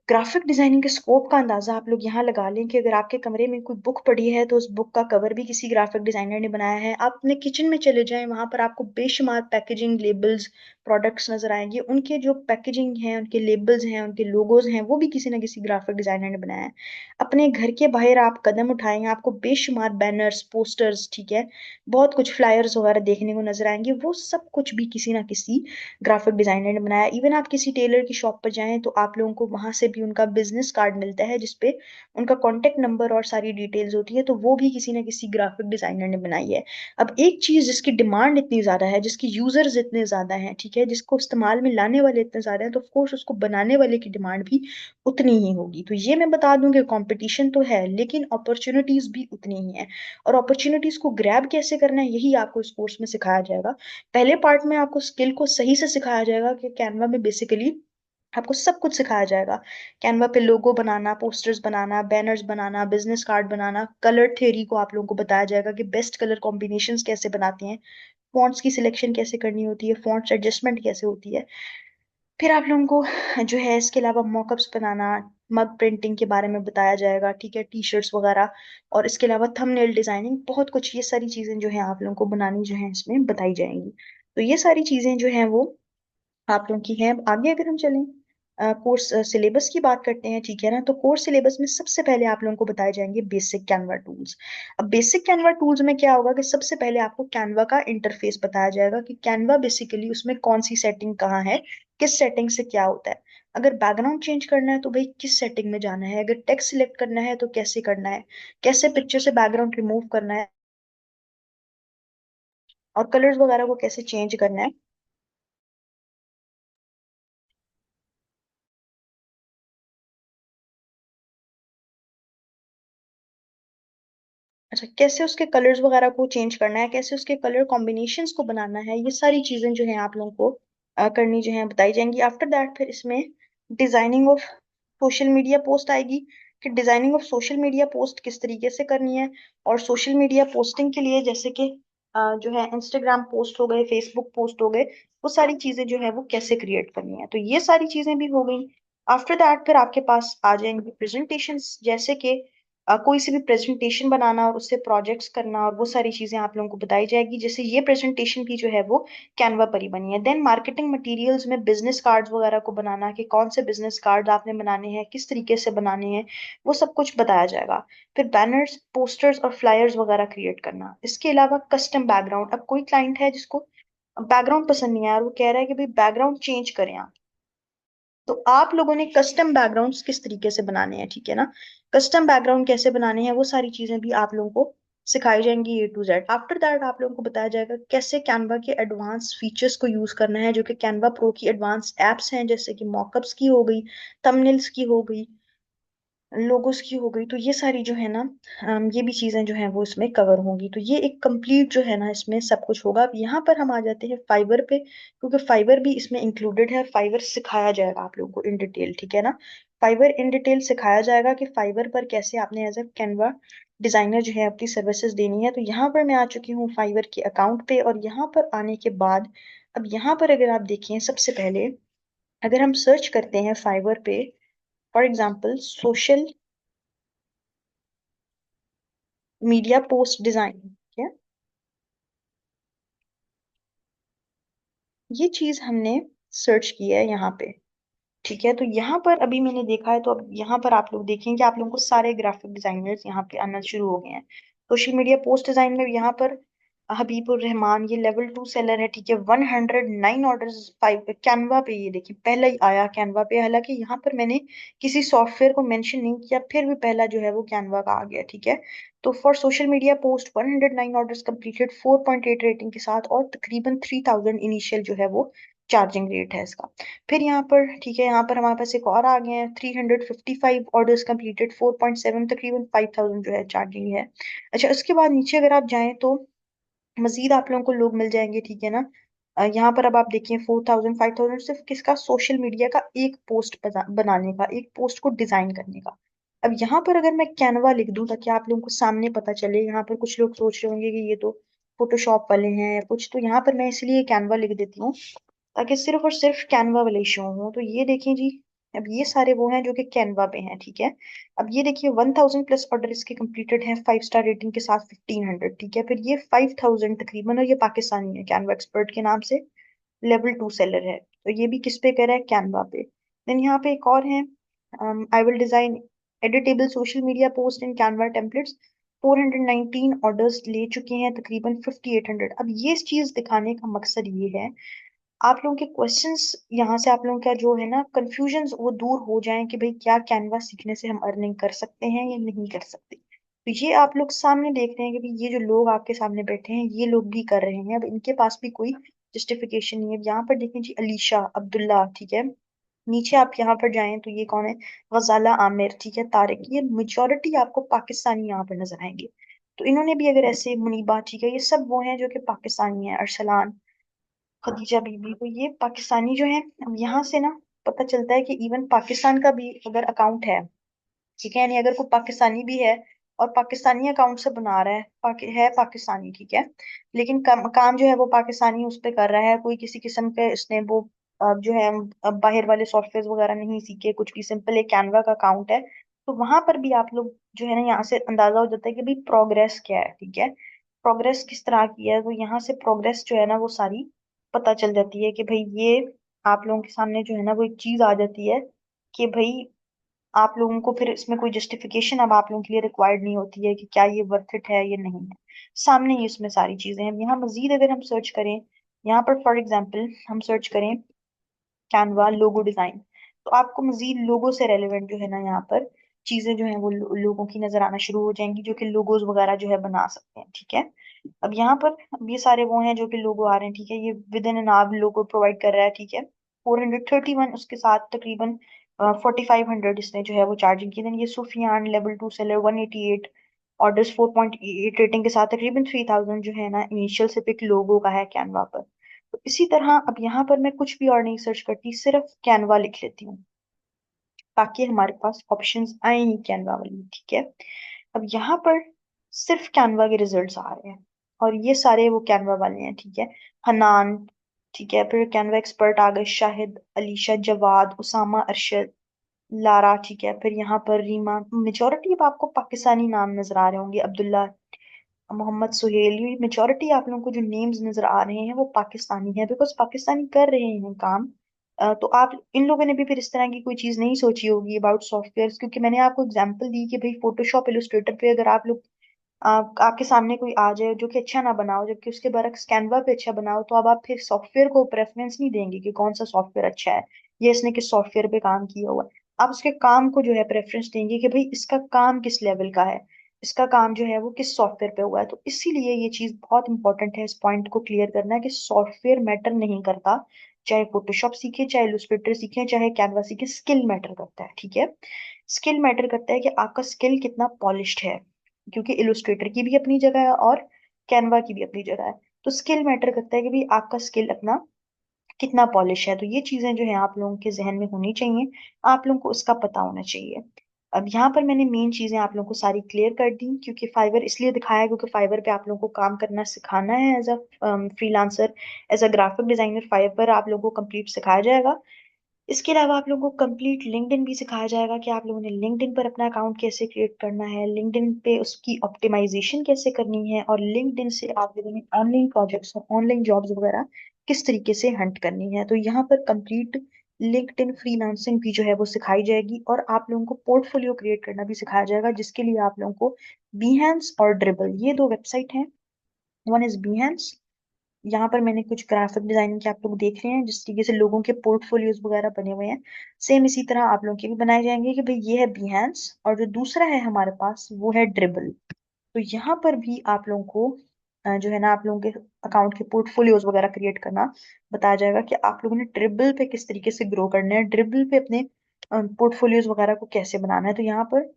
[SPEAKER 2] ग्राफिक डिजाइनिंग के स्कोप का अंदाजा आप लोग यहाँ लगा लें कि अगर आपके कमरे में कोई बुक पड़ी है तो उस बुक का कवर भी किसी ग्राफिक डिजाइनर ने बनाया है। आप अपने किचन में चले जाएं, वहां पर आपको बेशुमार पैकेजिंग लेबल्स प्रोडक्ट्स नजर आएंगे, उनके जो पैकेजिंग है, उनके लेबल्स हैं, उनके लोगोज हैं, वो भी किसी ना किसी ग्राफिक डिजाइनर ने बनाया है। अपने घर के बाहर आप कदम उठाएंगे, आपको बेशुमार बैनर्स, पोस्टर्स, ठीक है, बहुत कुछ फ्लायर्स वगैरह देखने को नजर आएंगे, वो सब कुछ भी किसी ना किसी ग्राफिक डिजाइनर ने बनाया। इवन आप किसी टेलर की शॉप पर जाएं तो आप लोगों को वहां से भी उनका बिजनेस कार्ड मिलता है जिसपे उनका कॉन्टेक्ट नंबर और सारी डिटेल्स होती है, तो वो भी किसी ना किसी ग्राफिक डिजाइनर ने बनाई है। अब एक चीज जिसकी डिमांड इतनी ज्यादा है, जिसकी यूजर्स इतने ज्यादा हैं, ठीक है, जिसको इस्तेमाल में लाने वाले इतने ज्यादा हैं, तो ऑफकोर्स उसको बनाने वाले की डिमांड भी उतनी ही होगी। तो ये मैं बता दूं कि कंपटीशन तो है लेकिन अपॉर्चुनिटीज भी उतनी ही है, और अपॉर्चुनिटीज को ग्रैब कैसे करना है यही आपको इस कोर्स में सिखाया जाएगा। पहले पार्ट में आपको स्किल को सही से सिखाया जाएगा कि कैनवा में बेसिकली आपको सब कुछ सिखाया जाएगा। कैनवा पे लोगो बनाना, पोस्टर्स बनाना, बैनर्स बनाना, बिजनेस कार्ड बनाना, कलर थ्योरी को आप लोगों को बताया जाएगा कि बेस्ट कलर कॉम्बिनेशंस कैसे बनाते हैं, फॉन्ट्स की सिलेक्शन कैसे करनी होती है, फॉन्ट्स एडजस्टमेंट कैसे होती है। फिर आप लोगों को जो है इसके अलावा मॉकअप्स बनाना, मग प्रिंटिंग के बारे में बताया जाएगा, ठीक है, टी शर्ट्स वगैरह, और इसके अलावा थंबनेल डिजाइनिंग, बहुत कुछ, ये सारी चीजें जो है आप लोगों को बनानी जो है इसमें बताई जाएंगी। तो ये सारी चीजें जो है वो आप लोगों की हैं। अब आगे अगर हम चलें, कोर्स सिलेबस की बात करते हैं, ठीक है ना, तो कोर्स सिलेबस में सबसे पहले आप लोगों को बताए जाएंगे बेसिक कैनवा टूल्स। अब बेसिक कैनवा टूल्स में क्या होगा कि सबसे पहले आपको कैनवा का इंटरफेस बताया जाएगा कि कैनवा बेसिकली उसमें कौन सी सेटिंग कहाँ है, किस सेटिंग से क्या होता है। अगर बैकग्राउंड चेंज करना है तो भाई किस सेटिंग में जाना है, अगर टेक्स्ट सिलेक्ट करना है तो कैसे करना है, कैसे पिक्चर से बैकग्राउंड रिमूव करना है, और कलर्स वगैरह को कैसे चेंज करना है। अच्छा, कैसे उसके कलर्स वगैरह को चेंज करना है, कैसे उसके कलर कॉम्बिनेशंस को बनाना है, ये सारी चीजें जो है आप लोगों को करनी जो है बताई जाएंगी। आफ्टर दैट फिर इसमें designing of social media post आएगी, कि designing of social media post किस तरीके से करनी है, और सोशल मीडिया पोस्टिंग के लिए जैसे कि जो है इंस्टाग्राम पोस्ट हो गए, फेसबुक पोस्ट हो गए, वो सारी चीजें जो है वो कैसे क्रिएट करनी है। तो ये सारी चीजें भी हो गई। आफ्टर दैट फिर आपके पास आ जाएंगी प्रेजेंटेशंस, जैसे कि कोई सी भी प्रेजेंटेशन बनाना और उससे प्रोजेक्ट्स करना, और वो सारी चीजें आप लोगों को बताई जाएगी। जैसे ये प्रेजेंटेशन भी जो है वो कैनवा पर ही बनी है। देन मार्केटिंग मटेरियल्स में बिजनेस कार्ड्स वगैरह को बनाना, कि कौन से बिजनेस कार्ड आपने बनाने हैं, किस तरीके से बनाने हैं, वो सब कुछ बताया जाएगा। फिर बैनर्स, पोस्टर्स और फ्लायर्स वगैरह क्रिएट करना। इसके अलावा कस्टम बैकग्राउंड, अब कोई क्लाइंट है जिसको बैकग्राउंड पसंद नहीं है और वो कह रहा है कि भाई बैकग्राउंड चेंज करें आप, तो आप लोगों ने कस्टम बैकग्राउंड्स किस तरीके से बनाने हैं, ठीक है ना। कस्टम बैकग्राउंड कैसे बनाने हैं वो सारी चीजें भी आप लोगों को सिखाई जाएंगी A to Z। After that आप लोगों को बताया जाएगा कैसे कैनवा के एडवांस फीचर्स को यूज करना है, जो कि कैनवा प्रो की एडवांस एप्स हैं, जैसे कि मॉकअप्स की हो गई, थंबनेल्स की हो गई, लोगोस की हो गई। तो ये सारी जो है ना ये भी चीजें जो है वो इसमें कवर होंगी। तो ये एक कंप्लीट जो है ना इसमें सब कुछ होगा। अब यहाँ पर हम आ जाते हैं फाइवर पे, क्योंकि फाइवर भी इसमें इंक्लूडेड है। फाइवर सिखाया जाएगा आप लोगों को इन डिटेल, ठीक है ना। फाइवर इन डिटेल सिखाया जाएगा कि फाइवर पर कैसे आपने एज अ कैनवा डिजाइनर जो है अपनी सर्विसेज देनी है। तो यहाँ पर मैं आ चुकी हूँ फाइवर के अकाउंट पे, और यहाँ पर आने के बाद अब यहाँ पर अगर आप देखें, सबसे पहले अगर हम सर्च करते हैं फाइवर पे, for example social media post design, ठीक है, ये चीज हमने सर्च की है यहाँ पे, ठीक है। तो यहाँ पर अभी मैंने देखा है, तो अब यहाँ पर आप लोग देखेंगे आप लोगों को सारे ग्राफिक डिजाइनर्स यहाँ पे आना शुरू हो गए हैं। सोशल मीडिया पोस्ट डिजाइन में यहाँ पर हबीबुर रहमान, ये लेवल 2 सेलर है, ठीक है। 109 ऑर्डर्स फाइव कैनवा पे, ये देखिए पहला ही आया कैनवा पे। हालांकि यहाँ पर मैंने किसी सॉफ्टवेयर को मेंशन नहीं किया, फिर भी पहला जो है वो कैनवा का आ गया, ठीक है। तो for social media post 109 orders completed 4.8 rating के साथ, और तकरीबन 3000 इनिशियल जो है वो चार्जिंग रेट है इसका। फिर यहाँ पर ठीक है, यहाँ पर हमारे पास एक और आ गए हैं 355 ऑर्डर्स कंप्लीटेड 4.7, तकरीबन 5000 जो है चार्जिंग है। अच्छा, उसके बाद नीचे अगर आप जाएं तो मजीद आप लोगों को लोग मिल जाएंगे, ठीक है ना। यहाँ पर अब आप देखिए 4000 5000 सिर्फ किसका, सोशल मीडिया का एक पोस्ट बनाने का, एक पोस्ट को डिजाइन करने का। अब यहाँ पर अगर मैं कैनवा लिख दूं ताकि आप लोगों को सामने पता चले, यहाँ पर कुछ लोग सोच रहे होंगे कि ये तो फोटोशॉप वाले हैं या कुछ, तो यहाँ पर मैं इसलिए कैनवा लिख देती हूँ ताकि सिर्फ और सिर्फ कैनवा वाले शो हो। तो ये देखें जी, अब ये सारे वो हैं जो कि कैनवा पे हैं, ठीक है। अब ये देखिए 1000 प्लस ऑर्डर इसके कंप्लीटेड हैं 5 स्टार रेटिंग के साथ 1500, ठीक है। फिर ये 5000 तकरीबन, और ये पाकिस्तानी है, कैनवा एक्सपर्ट के नाम से लेवल 2 सेलर है। तो ये भी किस पे कर रहा है, कैनवा पे। देन यहाँ पे एक और है, I will design editable social media post in Canva templates, 419 orders ले चुके हैं, तकरीबन 5800। अब ये चीज दिखाने का मकसद ये है आप लोगों के क्वेश्चंस, यहाँ से आप लोगों का जो है ना कंफ्यूजन्स वो दूर हो जाएं कि भाई क्या कैनवा सीखने से हम अर्निंग कर सकते हैं या नहीं कर सकते। तो ये आप लोग सामने देख रहे हैं कि भाई ये जो लोग आपके सामने बैठे हैं ये लोग भी कर रहे हैं, अब इनके पास भी कोई जस्टिफिकेशन नहीं है। यहाँ पर देखें जी, अलीशा अब्दुल्ला, ठीक है। नीचे आप यहाँ पर जाएं तो ये कौन है, गजाला आमिर, ठीक है, तारिक, ये मेजोरिटी आपको पाकिस्तानी यहाँ पर नजर आएंगे। तो इन्होंने भी अगर ऐसे, मुनीबा, ठीक है, ये सब वो हैं जो कि पाकिस्तानी है, अरसलान, खदीजा बीबी, तो ये पाकिस्तानी जो है। अब यहाँ से ना पता चलता है कि इवन पाकिस्तान का भी अगर अकाउंट है, ठीक है, यानी अगर कोई पाकिस्तानी भी है और पाकिस्तानी अकाउंट से बना रहा है, है पाकिस्तानी, ठीक है, लेकिन काम जो है वो पाकिस्तानी उस पे कर रहा है, कोई किसी किस्म के इसने वो जो है बाहर वाले सॉफ्टवेयर वगैरह नहीं सीखे, कुछ भी सिंपल एक कैनवा का अकाउंट है। तो वहां पर भी आप लोग जो है ना यहाँ से अंदाजा हो जाता है कि भाई प्रोग्रेस क्या है, ठीक है, प्रोग्रेस किस तरह की है। तो यहाँ से प्रोग्रेस जो है ना वो सारी पता चल जाती है कि भाई ये आप लोगों के सामने जो है ना वो एक चीज आ जाती है कि भाई आप लोगों को फिर इसमें कोई जस्टिफिकेशन अब आप लोगों के लिए रिक्वायर्ड नहीं होती है कि क्या ये वर्थ इट है या नहीं है। सामने ही इसमें सारी चीजें हैं। यहाँ मजीद अगर हम सर्च करें, यहाँ पर फॉर एग्जांपल हम सर्च करें कैनवा लोगो डिजाइन, तो आपको मजीद लोगो से रेलेवेंट जो है ना यहाँ पर चीजें जो है वो लोगों की नजर आना शुरू हो जाएंगी, जो कि लोगोज वगैरह जो है बना सकते हैं। ठीक है, अब यहाँ पर अब ये सारे वो हैं जो कि लोगो आ रहे हैं। ठीक है, ये with in an hour logo provide कर रहा है। ठीक है, 431 उसके साथ तकरीबन 4500 इसने जो है वो चार्जिंग की। देन ये Sufiyan level 2 seller 188 orders 4.8 rating के साथ तकरीबन 3000 जो है ना इनिशियल से पिक लोगो का है कैनवा पर। तो इसी तरह अब यहाँ पर मैं कुछ भी और नहीं सर्च करती, सिर्फ कैनवा लिख लेती हूँ ताकि हमारे पास ऑप्शंस आए ही कैनवा वाली। ठीक है, अब यहाँ पर सिर्फ कैनवा के रिजल्ट्स आ रहे हैं और ये सारे वो कैनवा वाले हैं। ठीक है, हनान, ठीक है, फिर कैनवा एक्सपर्ट आ गए, शाहिद, अलीशा, जवाद, उसामा, अरशद, लारा। ठीक है, फिर यहाँ पर रीमा, मेजोरिटी अब आपको पाकिस्तानी नाम नजर आ रहे होंगे, अब्दुल्ला, मोहम्मद सुहेल, ये मेजोरिटी आप लोगों को जो नेम्स नजर आ रहे हैं वो पाकिस्तानी है, बिकॉज पाकिस्तानी कर रहे हैं काम। तो आप इन लोगों ने भी फिर इस तरह की कोई चीज नहीं सोची होगी अबाउट सॉफ्टवेयर, क्योंकि मैंने आपको एग्जांपल दी कि भाई फोटोशॉप इलस्ट्रेटर पे अगर आप लोग आपके सामने कोई आ जाए जो कि अच्छा ना बनाओ जबकि उसके बरक्स कैनवा पे अच्छा बनाओ, तो अब आप फिर सॉफ्टवेयर को प्रेफरेंस नहीं देंगे कि कौन सा सॉफ्टवेयर अच्छा है, ये इसने किस सॉफ्टवेयर पे काम किया हुआ है। आप उसके काम को जो है प्रेफरेंस देंगे कि भाई इसका काम किस लेवल का है, इसका काम जो है वो किस सॉफ्टवेयर पे हुआ है। तो इसीलिए ये चीज बहुत इंपॉर्टेंट है इस पॉइंट को क्लियर करना कि सॉफ्टवेयर मैटर नहीं करता। चाहे फोटोशॉप सीखे, चाहे इलस्ट्रेटर सीखे, चाहे कैनवा सीखे, स्किल मैटर करता है। ठीक है, स्किल मैटर करता है कि आपका स्किल कितना पॉलिश्ड है, क्योंकि इलस्ट्रेटर की भी अपनी जगह है और कैनवा की भी अपनी जगह है। तो स्किल मैटर करता है कि भाई आपका स्किल अपना कितना पॉलिश है। तो ये चीजें जो है आप लोगों के जहन में होनी चाहिए, आप लोगों को उसका पता होना चाहिए। अब यहाँ पर मैंने मेन चीजें आप लोगों को सारी क्लियर कर दी, क्योंकि फाइवर इसलिए दिखाया है क्योंकि फाइवर पे आप लोगों को काम करना सिखाना है as a freelancer, as a graphic designer. Fiverr आप लोगों को कंप्लीट सिखाया जाएगा। इसके अलावा आप लोगों को कंप्लीट लिंक्डइन भी सिखाया जाएगा कि आप लोगों ने लिंक्डइन पर अपना अकाउंट कैसे क्रिएट करना है, लिंक्डइन पे उसकी ऑप्टिमाइजेशन कैसे करनी है, और लिंक्डइन से आप लोगों ने ऑनलाइन प्रोजेक्ट्स और ऑनलाइन जॉब्स वगैरह किस तरीके से हंट करनी है। तो यहाँ पर कंप्लीट लिंक्डइन फ्रीलांसिंग भी जो है वो सिखाई जाएगी, और आप लोगों को पोर्टफोलियो क्रिएट करना भी सिखाया जाएगा, जिसके लिए आप लोगों को Behance और ड्रिबल, ये दो वेबसाइट हैं। वन इज Behance, यहाँ पर मैंने कुछ ग्राफिक डिजाइनिंग के आप लोग देख रहे हैं जिस तरीके से लोगों के पोर्टफोलियोज वगैरह बने हुए हैं, सेम इसी तरह आप लोगों के भी बनाए जाएंगे कि भाई ये है Behance, और जो दूसरा है हमारे पास वो है ड्रिबल। तो यहाँ पर भी आप लोगों को जो है ना आप लोगों के अकाउंट के पोर्टफोलियोज वगैरह क्रिएट करना बताया जाएगा कि आप लोगों ने ड्रिबल पे किस तरीके से ग्रो करना है, ड्रिबल पे अपने पोर्टफोलियोज वगैरह को कैसे बनाना है। तो यहाँ पर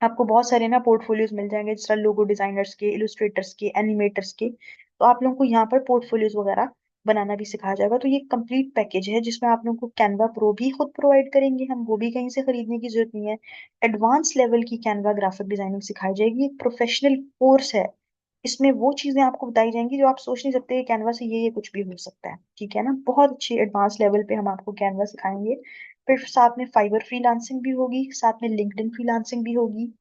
[SPEAKER 2] आपको बहुत सारे ना पोर्टफोलियोज मिल जाएंगे, जिस तरह लोगो डिजाइनर्स के, इलस्ट्रेटर्स के, एनिमेटर्स के। तो आप लोगों को यहाँ पर पोर्टफोलियोज वगैरह बनाना भी सिखाया जाएगा। तो ये कंप्लीट पैकेज है जिसमें आप लोगों को कैनवा प्रो भी खुद प्रोवाइड करेंगे हम, वो भी कहीं से खरीदने की जरूरत नहीं है। एडवांस लेवल की कैनवा ग्राफिक डिजाइनिंग सिखाई जाएगी, एक प्रोफेशनल कोर्स है। इसमें वो चीजें आपको बताई जाएंगी जो आप सोच नहीं सकते कि कैनवा से ये कुछ भी हो सकता है। ठीक है ना, बहुत अच्छी एडवांस लेवल पे हम आपको कैनवा सिखाएंगे। फिर साथ में फाइबर फ्रीलांसिंग भी होगी, साथ में लिंक्डइन फ्रीलांसिंग भी होगी,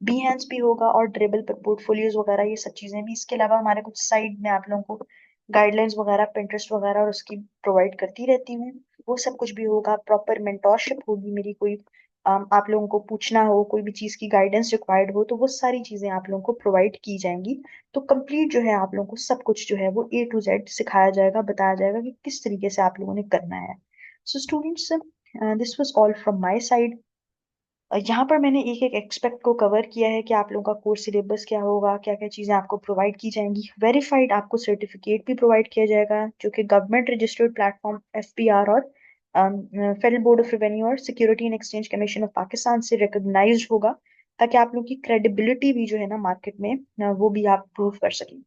[SPEAKER 2] Behance भी होगा, और ड्रिबल पर पोर्टफोलियोज वगैरह ये सब चीजें भी। इसके अलावा हमारे कुछ साइड में आप लोगों को गाइडलाइंस वगैरह पिंटरेस्ट वगैरह और उसकी प्रोवाइड करती रहती हूँ, वो सब कुछ भी होगा। प्रॉपर मेंटोरशिप होगी मेरी, कोई आप लोगों को पूछना हो, कोई भी चीज की गाइडेंस रिक्वायर्ड हो, तो वो सारी चीजें आप लोगों को प्रोवाइड की जाएंगी। तो कंप्लीट जो है आप लोगों को सब कुछ जो है वो A to Z सिखाया जाएगा, बताया जाएगा कि किस तरीके से आप लोगों ने करना है। So students, this was all from my side. यहाँ पर मैंने एक एक एक्सपेक्ट को कवर किया है कि आप लोगों का कोर्स सिलेबस क्या होगा, क्या क्या चीज़ें आपको प्रोवाइड की जाएंगी। वेरीफाइड आपको सर्टिफिकेट भी प्रोवाइड किया जाएगा जो कि गवर्नमेंट रजिस्टर्ड प्लेटफॉर्म FBR और फेडरल बोर्ड ऑफ रेवेन्यू और security and exchange commission of Pakistan से रिकॉग्नाइज्ड होगा, ताकि आप लोगों की क्रेडिबिलिटी भी जो है ना मार्केट में वो भी आप प्रूव कर सकें।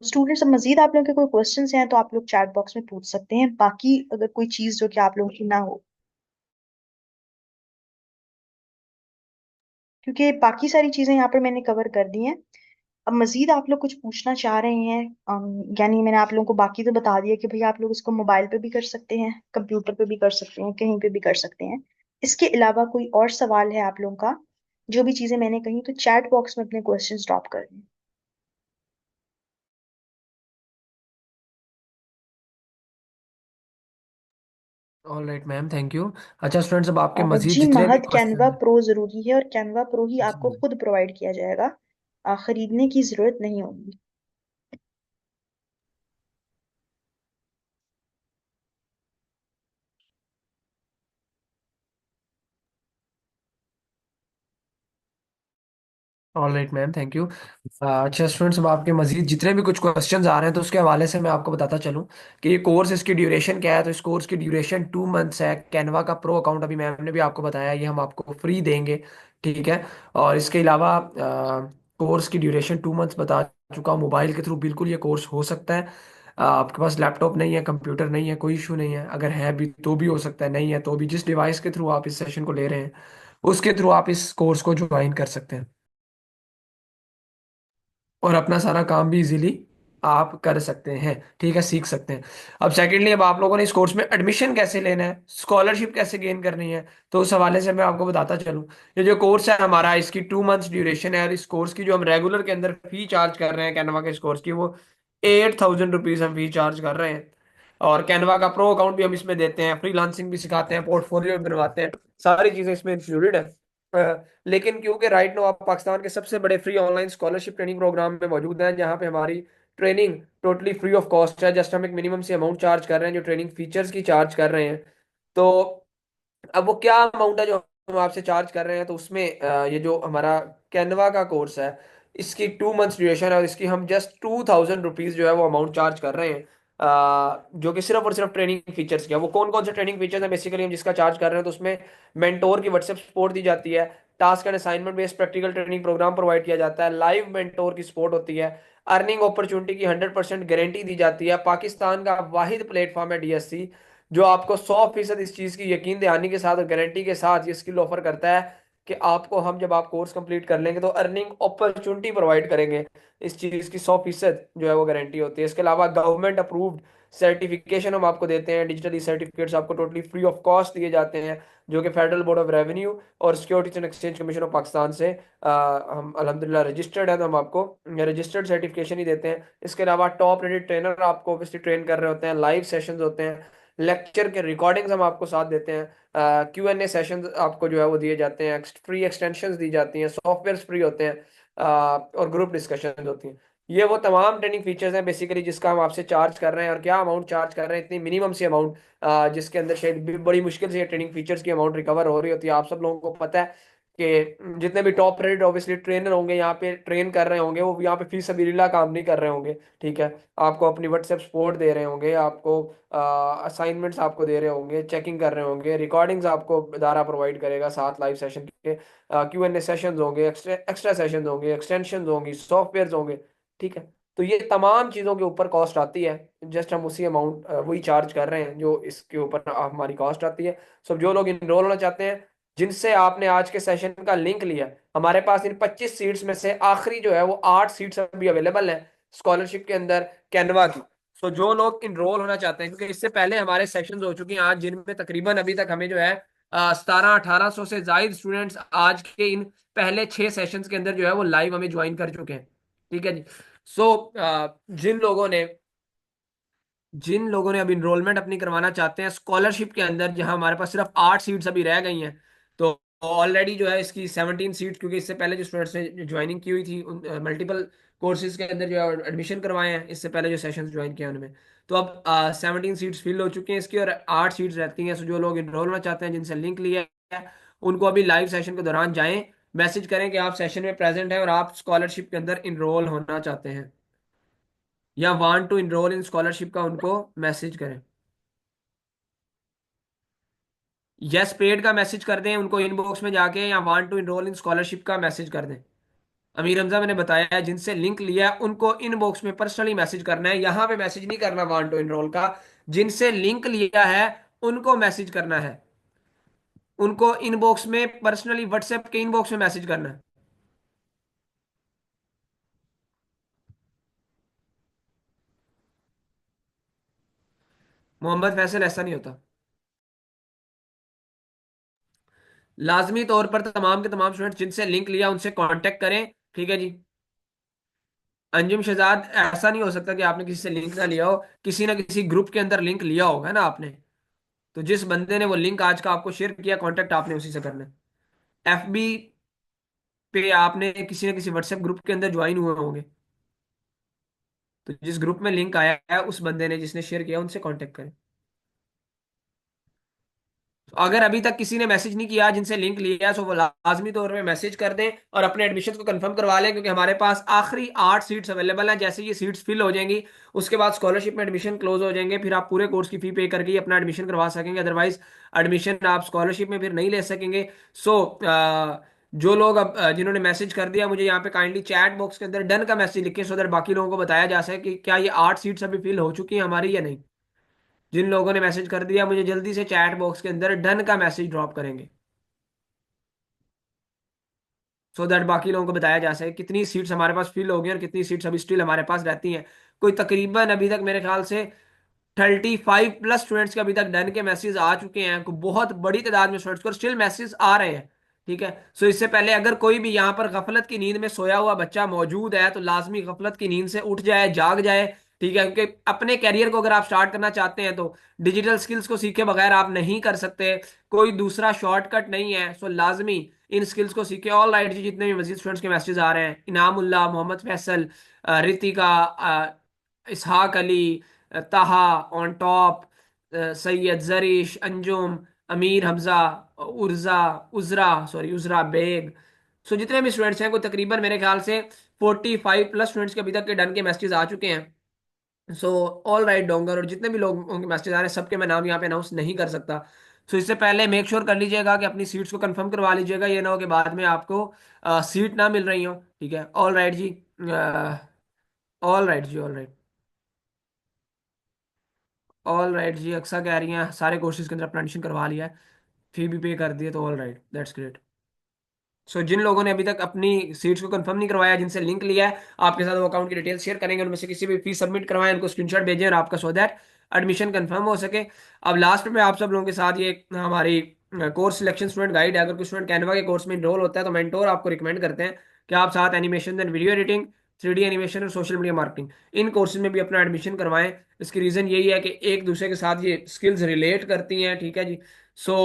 [SPEAKER 2] स्टूडेंट्स, अब मजीद आप लोगों के कोई क्वेश्चंस हैं तो आप लोग चैट बॉक्स में पूछ सकते हैं, बाकी अगर कोई चीज़ जो कि आप लोगों की ना हो, क्योंकि बाकी सारी चीजें यहाँ पर मैंने कवर कर दी हैं। अब मजीद आप लोग कुछ पूछना चाह रहे हैं, यानी मैंने आप लोगों को बाकी तो बता दिया कि भाई आप लोग इसको मोबाइल पे भी कर सकते हैं, कंप्यूटर पे भी कर सकते हैं, कहीं पे भी कर सकते हैं। इसके अलावा कोई और सवाल है आप लोगों का, जो भी चीजें मैंने कही, तो चैट बॉक्स में अपने क्वेश्चंस ड्रॉप कर दें।
[SPEAKER 1] All right ma'am, thank you. अच्छा स्टूडेंट्स, अब आपके मजीद
[SPEAKER 2] जी
[SPEAKER 1] जितने भी
[SPEAKER 2] महद, कैनवा
[SPEAKER 1] क्वेश्चन
[SPEAKER 2] प्रो जरूरी है और कैनवा प्रो ही आपको
[SPEAKER 1] जी।
[SPEAKER 2] खुद प्रोवाइड किया जाएगा, खरीदने की जरूरत नहीं होगी।
[SPEAKER 1] All right ma'am, thank you. अच्छा स्टूडेंट्स, अब आपके मजीद जितने भी कुछ क्वेश्चंस आ रहे हैं तो उसके हवाले से मैं आपको बताता चलूं कि ये कोर्स, इसकी ड्यूरेशन क्या है। तो इस कोर्स की ड्यूरेशन 2 मंथ्स है। कैनवा का प्रो अकाउंट अभी मैम ने भी आपको बताया, ये हम आपको फ्री देंगे, ठीक है। और इसके अलावा कोर्स की ड्यूरेशन 2 मंथ्स बता चुका हूँ। मोबाइल के थ्रू बिल्कुल ये कोर्स हो सकता है। आपके पास लैपटॉप नहीं है, कंप्यूटर नहीं है, कोई इशू नहीं है। अगर है भी तो भी हो सकता है, नहीं है तो भी जिस डिवाइस के थ्रू आप इस सेशन को ले रहे हैं उसके थ्रू आप इस कोर्स को ज्वाइन कर सकते हैं और अपना सारा काम भी इजीली आप कर सकते हैं, ठीक है, सीख सकते हैं। अब सेकेंडली, अब आप लोगों ने इस कोर्स में एडमिशन कैसे लेना है, स्कॉलरशिप कैसे गेन करनी है, तो उस हवाले से मैं आपको बताता चलूं। ये जो कोर्स है हमारा, इसकी 2 मंथ्स ड्यूरेशन है। और इस कोर्स की जो हम रेगुलर के अंदर फी चार्ज कर रहे हैं कैनवा के इस कोर्स की, वो 8,000 रुपीज हम फी चार्ज कर रहे हैं। और कैनवा का प्रो अकाउंट भी हम इसमें देते हैं, फ्रीलांसिंग भी सिखाते हैं, पोर्टफोलियो भी बनवाते हैं, सारी चीजें इसमें इंक्लूडेड है। लेकिन क्योंकि राइट नो आप पाकिस्तान के सबसे बड़े free online scholarship training programme में मौजूद हैं, जहां पे हमारी training totally free of cost है। जस्ट हम एक मिनिमम से अमाउंट चार्ज कर रहे हैं, जो ट्रेनिंग फीचर्स की चार्ज कर रहे हैं। तो अब वो क्या अमाउंट है जो हम आपसे चार्ज कर रहे हैं, तो उसमें ये जो हमारा कैनवा का कोर्स है, इसकी 2 मंथ्स ड्यूरेशन है और इसकी हम जस्ट 2,000 रुपीज जो है वो अमाउंट चार्ज कर रहे हैं। जो कि सिर्फ और सिर्फ ट्रेनिंग फीचर्स के है। वो कौन कौन से ट्रेनिंग फीचर्स हैं बेसिकली हम जिसका चार्ज कर रहे हैं, तो उसमें मेंटोर की व्हाट्सएप सपोर्ट दी जाती है, task and assignment based practical training programme provide किया जाता है, लाइव मेंटोर की सपोर्ट होती है, अर्निंग अपॉर्चुनिटी की 100% गारंटी दी जाती है। पाकिस्तान का वाहिद प्लेटफॉर्म है डीएससी जो आपको 100% इस चीज की यकीन दहानी के साथ और गारंटी के साथ ये स्किल ऑफर करता है कि आपको हम, जब आप कोर्स कंप्लीट कर लेंगे तो अर्निंग अपॉर्चुनिटी प्रोवाइड करेंगे। इस चीज की 100% जो है वो गारंटी होती है। इसके अलावा गवर्नमेंट अप्रूव्ड सर्टिफिकेशन हम आपको देते हैं। डिजिटली सर्टिफिकेट्स आपको टोटली फ्री ऑफ कॉस्ट दिए जाते हैं, जो कि फेडरल बोर्ड ऑफ रेवेन्यू और securities and exchange commission of Pakistan से हम अल्हम्दुलिल्लाह रजिस्टर्ड है, तो हम आपको रजिस्टर्ड सर्टिफिकेशन ही देते हैं। इसके अलावा टॉप रेटेड ट्रेनर आपको ऑब्वियसली ट्रेन कर रहे होते हैं, लाइव सेशंस होते हैं, लेक्चर के रिकॉर्डिंग्स हम आपको साथ देते हैं, Q&A सेशंस आपको जो है वो दिए जाते हैं, फ्री एक्सटेंशंस दी जाती हैं, सॉफ्टवेयर फ्री होते हैं, और ग्रुप डिस्कशन होती हैं। ये वो तमाम ट्रेनिंग फीचर्स हैं बेसिकली जिसका हम आपसे चार्ज कर रहे हैं। और क्या अमाउंट चार्ज कर रहे हैं, इतनी मिनिमम सी अमाउंट, जिसके अंदर शायद बड़ी मुश्किल से ये ट्रेनिंग फीचर्स की अमाउंट रिकवर हो रही होती है। आप सब लोगों को पता है कि जितने भी टॉप रेटेड ऑब्वियसली ट्रेनर होंगे यहाँ पे ट्रेन कर रहे होंगे, वो यहाँ पे फी सबीलिल्लाह काम नहीं कर रहे होंगे, ठीक है। आपको अपनी व्हाट्सएप सपोर्ट दे रहे होंगे, आपको असाइनमेंट्स आपको दे रहे होंगे, चेकिंग कर रहे होंगे, रिकॉर्डिंग्स आपको इदारा प्रोवाइड करेगा, 7 लाइव सेशन के Q&A सेशंस होंगे, एक्स्ट्रा एक्स्ट्रा सेशंस होंगे, एक्सटेंशंस होंगी, सॉफ्टवेयर होंगे, ठीक है। तो ये तमाम चीज़ों के ऊपर कॉस्ट आती है। जस्ट हम उसी अमाउंट वही चार्ज कर रहे हैं जो इसके ऊपर हमारी कॉस्ट आती है। सो जो लोग इनरोल होना चाहते हैं, जिनसे आपने आज के सेशन का लिंक लिया, हमारे पास इन 25 सीट्स में से आखिरी जो है वो 8 सीट्स अभी अवेलेबल हैं स्कॉलरशिप के अंदर कैनवा की। तो जो लोग इनरोल होना चाहते हैं, क्योंकि इससे पहले हमारे सेशंस हो चुके हैं आज, जिनमें तकरीबन अभी तक हमें जो है 1700-1800 से जायद स्टूडेंट्स आज के इन पहले 6 सेशंस के अंदर जो है वो लाइव हमें ज्वाइन कर चुके हैं, ठीक है जी। सो जिन लोगों ने जिन लोगों ने अब इनरोलमेंट अपनी करवाना चाहते हैं स्कॉलरशिप के अंदर, जहां हमारे पास सिर्फ 8 सीट्स अभी रह गई हैं, तो ऑलरेडी जो है इसकी 17 सीट्स, क्योंकि इससे पहले जो स्टूडेंट्स ने ज्वाइनिंग की हुई थी उन मल्टीपल कोर्सेज के अंदर जो है एडमिशन करवाए हैं इससे पहले जो सेशंस ज्वाइन किए हैं उनमें, तो अब 17 सीट्स फिल हो चुकी हैं इसकी और 8 सीट्स रहती हैं। सो जो लोग इनरोल होना चाहते हैं, जिनसे लिंक लिया है, उनको अभी लाइव सेशन के दौरान जाएं, मैसेज करें कि आप सेशन में प्रेजेंट हैं और आप स्कॉलरशिप के अंदर इनरोल होना चाहते हैं, या want to enrol in scholarship का उनको मैसेज करें। यस पेड का मैसेज कर दें उनको इनबॉक्स में जाके, या want to enrol in scholarship का मैसेज कर दें। अमीर हमजा मैंने बताया है, जिनसे लिंक लिया है उनको इनबॉक्स में पर्सनली मैसेज करना है, यहां पे मैसेज नहीं करना वांट टू इनरोल का। जिनसे लिंक लिया है उनको मैसेज करना है, उनको इनबॉक्स में पर्सनली व्हाट्सएप के इनबॉक्स में मैसेज करना है। मोहम्मद फैसल, ऐसा नहीं होता। लाजमी तौर पर तमाम के तमाम स्टूडेंट जिनसे लिंक लिया उनसे कांटेक्ट करें, ठीक है जी। अंजुम शहजाद, ऐसा नहीं हो सकता कि आपने किसी से लिंक ना लिया हो, किसी ना किसी ग्रुप के अंदर लिंक लिया होगा ना आपने। तो जिस बंदे ने वो लिंक आज का आपको शेयर किया, कांटेक्ट आपने उसी से करना है। FB पे आपने किसी ना किसी व्हाट्सएप ग्रुप के अंदर ज्वाइन हुए होंगे, तो जिस ग्रुप में लिंक आया है उस बंदे ने जिसने शेयर किया उनसे कांटेक्ट करें। तो अगर अभी तक किसी ने मैसेज नहीं किया जिनसे लिंक लिया है, तो वो लाजमी तौर पे मैसेज कर दें और अपने एडमिशन को कंफर्म करवा लें, क्योंकि हमारे पास आखिरी 8 सीट्स अवेलेबल हैं। जैसे ये सीट्स फिल हो जाएंगी, उसके बाद स्कॉलरशिप में एडमिशन क्लोज हो जाएंगे, फिर आप पूरे कोर्स की फी पे करके ही अपना एडमिशन करवा सकेंगे। अदरवाइज एडमिशन आप स्कॉलरशिप में फिर नहीं ले सकेंगे। सो जो लोग अब जिन्होंने मैसेज कर दिया, मुझे यहाँ पे काइंडली चैट बॉक्स के अंदर डन का मैसेज लिखें, सो दैट बाकी लोगों को बताया जा सके कि क्या ये 8 सीट्स अभी फिल हो चुकी हैं हमारी या नहीं। जिन लोगों ने मैसेज कर दिया, मुझे जल्दी से चैट बॉक्स के अंदर डन का मैसेज ड्रॉप करेंगे, सो दैट बाकी लोगों को बताया जा सके कितनी सीट्स हमारे पास फिल हो गई और कितनी सीट्स अभी स्टिल हमारे पास रहती हैं। कोई तकरीबन अभी तक मेरे ख्याल से 35+ स्टूडेंट्स के अभी तक डन के मैसेज आ चुके हैं। कोई बहुत बड़ी तादाद में स्टूडेंट्स को स्टिल मैसेज आ रहे हैं। ठीक है, सो इससे पहले अगर कोई भी यहाँ पर गफलत की नींद में सोया हुआ बच्चा मौजूद है, तो लाजमी गफलत की नींद से उठ जाए, जाग जाए। ठीक है, क्योंकि अपने कैरियर को अगर आप स्टार्ट करना चाहते हैं, तो डिजिटल स्किल्स को सीखे बगैर आप नहीं कर सकते। कोई दूसरा शॉर्टकट नहीं है। सो लाजमी इन स्किल्स को सीखे। ऑल राइट जी, जितने भी मजीद स्टूडेंट्स के मैसेज आ रहे हैं, इनामुल्लाह, मोहम्मद फैसल, रितिका, इसहाक अली, ताहा ऑन टॉप, सैयद जरीश, अंजुम, अमीर हमजा, उर्जा, उजरा बेग। सो जितने भी स्टूडेंट्स हैं, को तकरीबन मेरे ख्याल से 45+ स्टूडेंट्स के अभी तक के डन के मैसेज आ चुके हैं। सो ऑल राइट डोंगर, और जितने भी लोग उनके मैसेज आ रहे हैं, सबके मैं नाम यहाँ पे अनाउंस नहीं कर सकता। सो इससे पहले मेक श्योर कर लीजिएगा कि अपनी सीट्स को कंफर्म करवा लीजिएगा, ये ना हो कि बाद में आपको सीट ना मिल रही हो। ठीक है, ऑल राइट जी। ऑल राइट जी, ऑल राइट। ऑल राइट जी, अक्सा कह रही हैं सारे कोर्सेज के अंदर अपना एडमिशन करवा लिया है, फी भी पे कर दी है, तो ऑल राइट, दैट्स ग्रेट। सो जिन लोगों ने अभी तक अपनी सीट्स को कंफर्म नहीं करवाया, जिनसे लिंक लिया है, आपके साथ वो अकाउंट की डिटेल शेयर करेंगे, उनमें से किसी भी फीस सबमिट करवाएं, उनको स्क्रीनशॉट भेजें और आपका, सो दैट एडमिशन कंफर्म हो सके। अब लास्ट में आप सब लोगों के साथ ये हमारी कोर्स सिलेक्शन स्टूडेंट गाइड है। अगर कोई स्टूडेंट कैनवा के कोर्स में इनरोल होता है, तो मेंटोर आपको रिकमेंड करते हैं कि आप साथ animation and video editing, 3D animation और सोशल मीडिया मार्केटिंग, इन कोर्सेज में भी अपना एडमिशन करवाएं। इसकी रीज़न यही है कि एक दूसरे के साथ ये स्किल्स रिलेट करती हैं। ठीक है जी। सो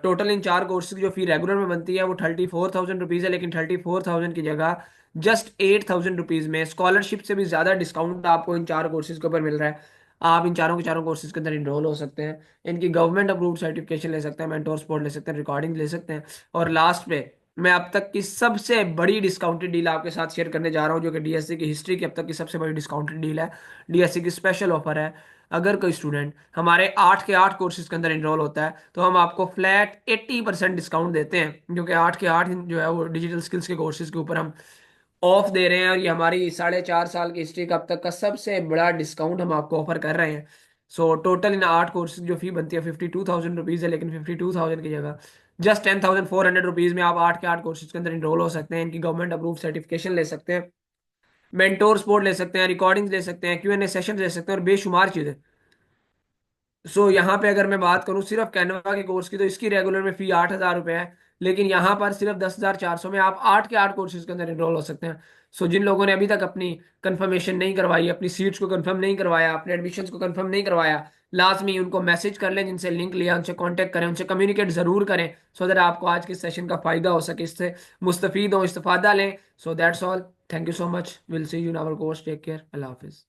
[SPEAKER 1] टोटल इन 4 कोर्सेज की जो फी रेगुलर में बनती है वो 34,000 रुपीज़ है, लेकिन 34,000 की जगह जस्ट 8,000 रुपीज़ में स्कॉलरशिप से भी ज़्यादा डिस्काउंट आपको इन 4 कोर्सेज के ऊपर मिल रहा है। आप इन चारों के चारों कोर्सेज के अंदर इनरोल हो सकते हैं, इनकी गवर्नमेंट अप्रूव्ड सर्टिफिकेशन ले सकते हैं, मेंटोर सपोर्ट ले सकते हैं, रिकॉर्डिंग ले सकते हैं। और लास्ट में मैं अब तक की सबसे बड़ी डिस्काउंटेड डील आपके साथ शेयर करने जा रहा हूँ, जो कि डीएससी की हिस्ट्री की अब तक की सबसे बड़ी डिस्काउंटेड डील है। डीएससी की स्पेशल ऑफर है। अगर कोई स्टूडेंट हमारे 8 के 8 कोर्सेज के अंदर इनरोल होता है, तो हम आपको फ्लैट 80% डिस्काउंट देते हैं, जो कि 8 के 8 जो है वो डिजिटल स्किल्स के कोर्सेज के ऊपर हम ऑफ दे रहे हैं। और ये हमारी 4.5 साल की हिस्ट्री का अब तक का सबसे बड़ा डिस्काउंट हम आपको ऑफर कर रहे हैं। सो टोटल इन 8 कोर्सेज जो फी बनती है 52,000 रुपीज़ है, लेकिन 52,000 की जगह जस्ट 10,400 रुपीज़ में आप 8 के 8 कोर्सेज के अंदर इनरोल हो सकते हैं। इनकी गवर्नमेंट अप्रूव सर्टिफिकेशन ले सकते हैं, मेंटोर सपोर्ट ले सकते हैं, रिकॉर्डिंग्स ले सकते हैं, Q&A सेशन ले सकते हैं, और बेशुमार चीज़ें। सो यहाँ पे अगर मैं बात करूँ सिर्फ कैनवा के कोर्स की, तो इसकी रेगुलर में फी 8,000 रुपये है, लेकिन यहाँ पर सिर्फ 10,400 में आप 8 के 8 कोर्सेज के अंदर इनरोल हो सकते हैं। सो जिन लोगों ने अभी तक अपनी कंफर्मेशन नहीं करवाई, अपनी सीट्स को कंफर्म नहीं करवाया, अपने एडमिशन्स को कंफर्म नहीं करवाया, लाजमी उनको मैसेज कर लें, जिनसे लिंक लिया उनसे कांटेक्ट करें, उनसे कम्युनिकेट जरूर करें, सो दैट आपको आज के सेशन का फायदा हो सके, इससे मुस्तफीद हो, इस्तेफादा लें। So that's all, thank you so much, will see you in our course, take care, अल्लाह हाफिज़।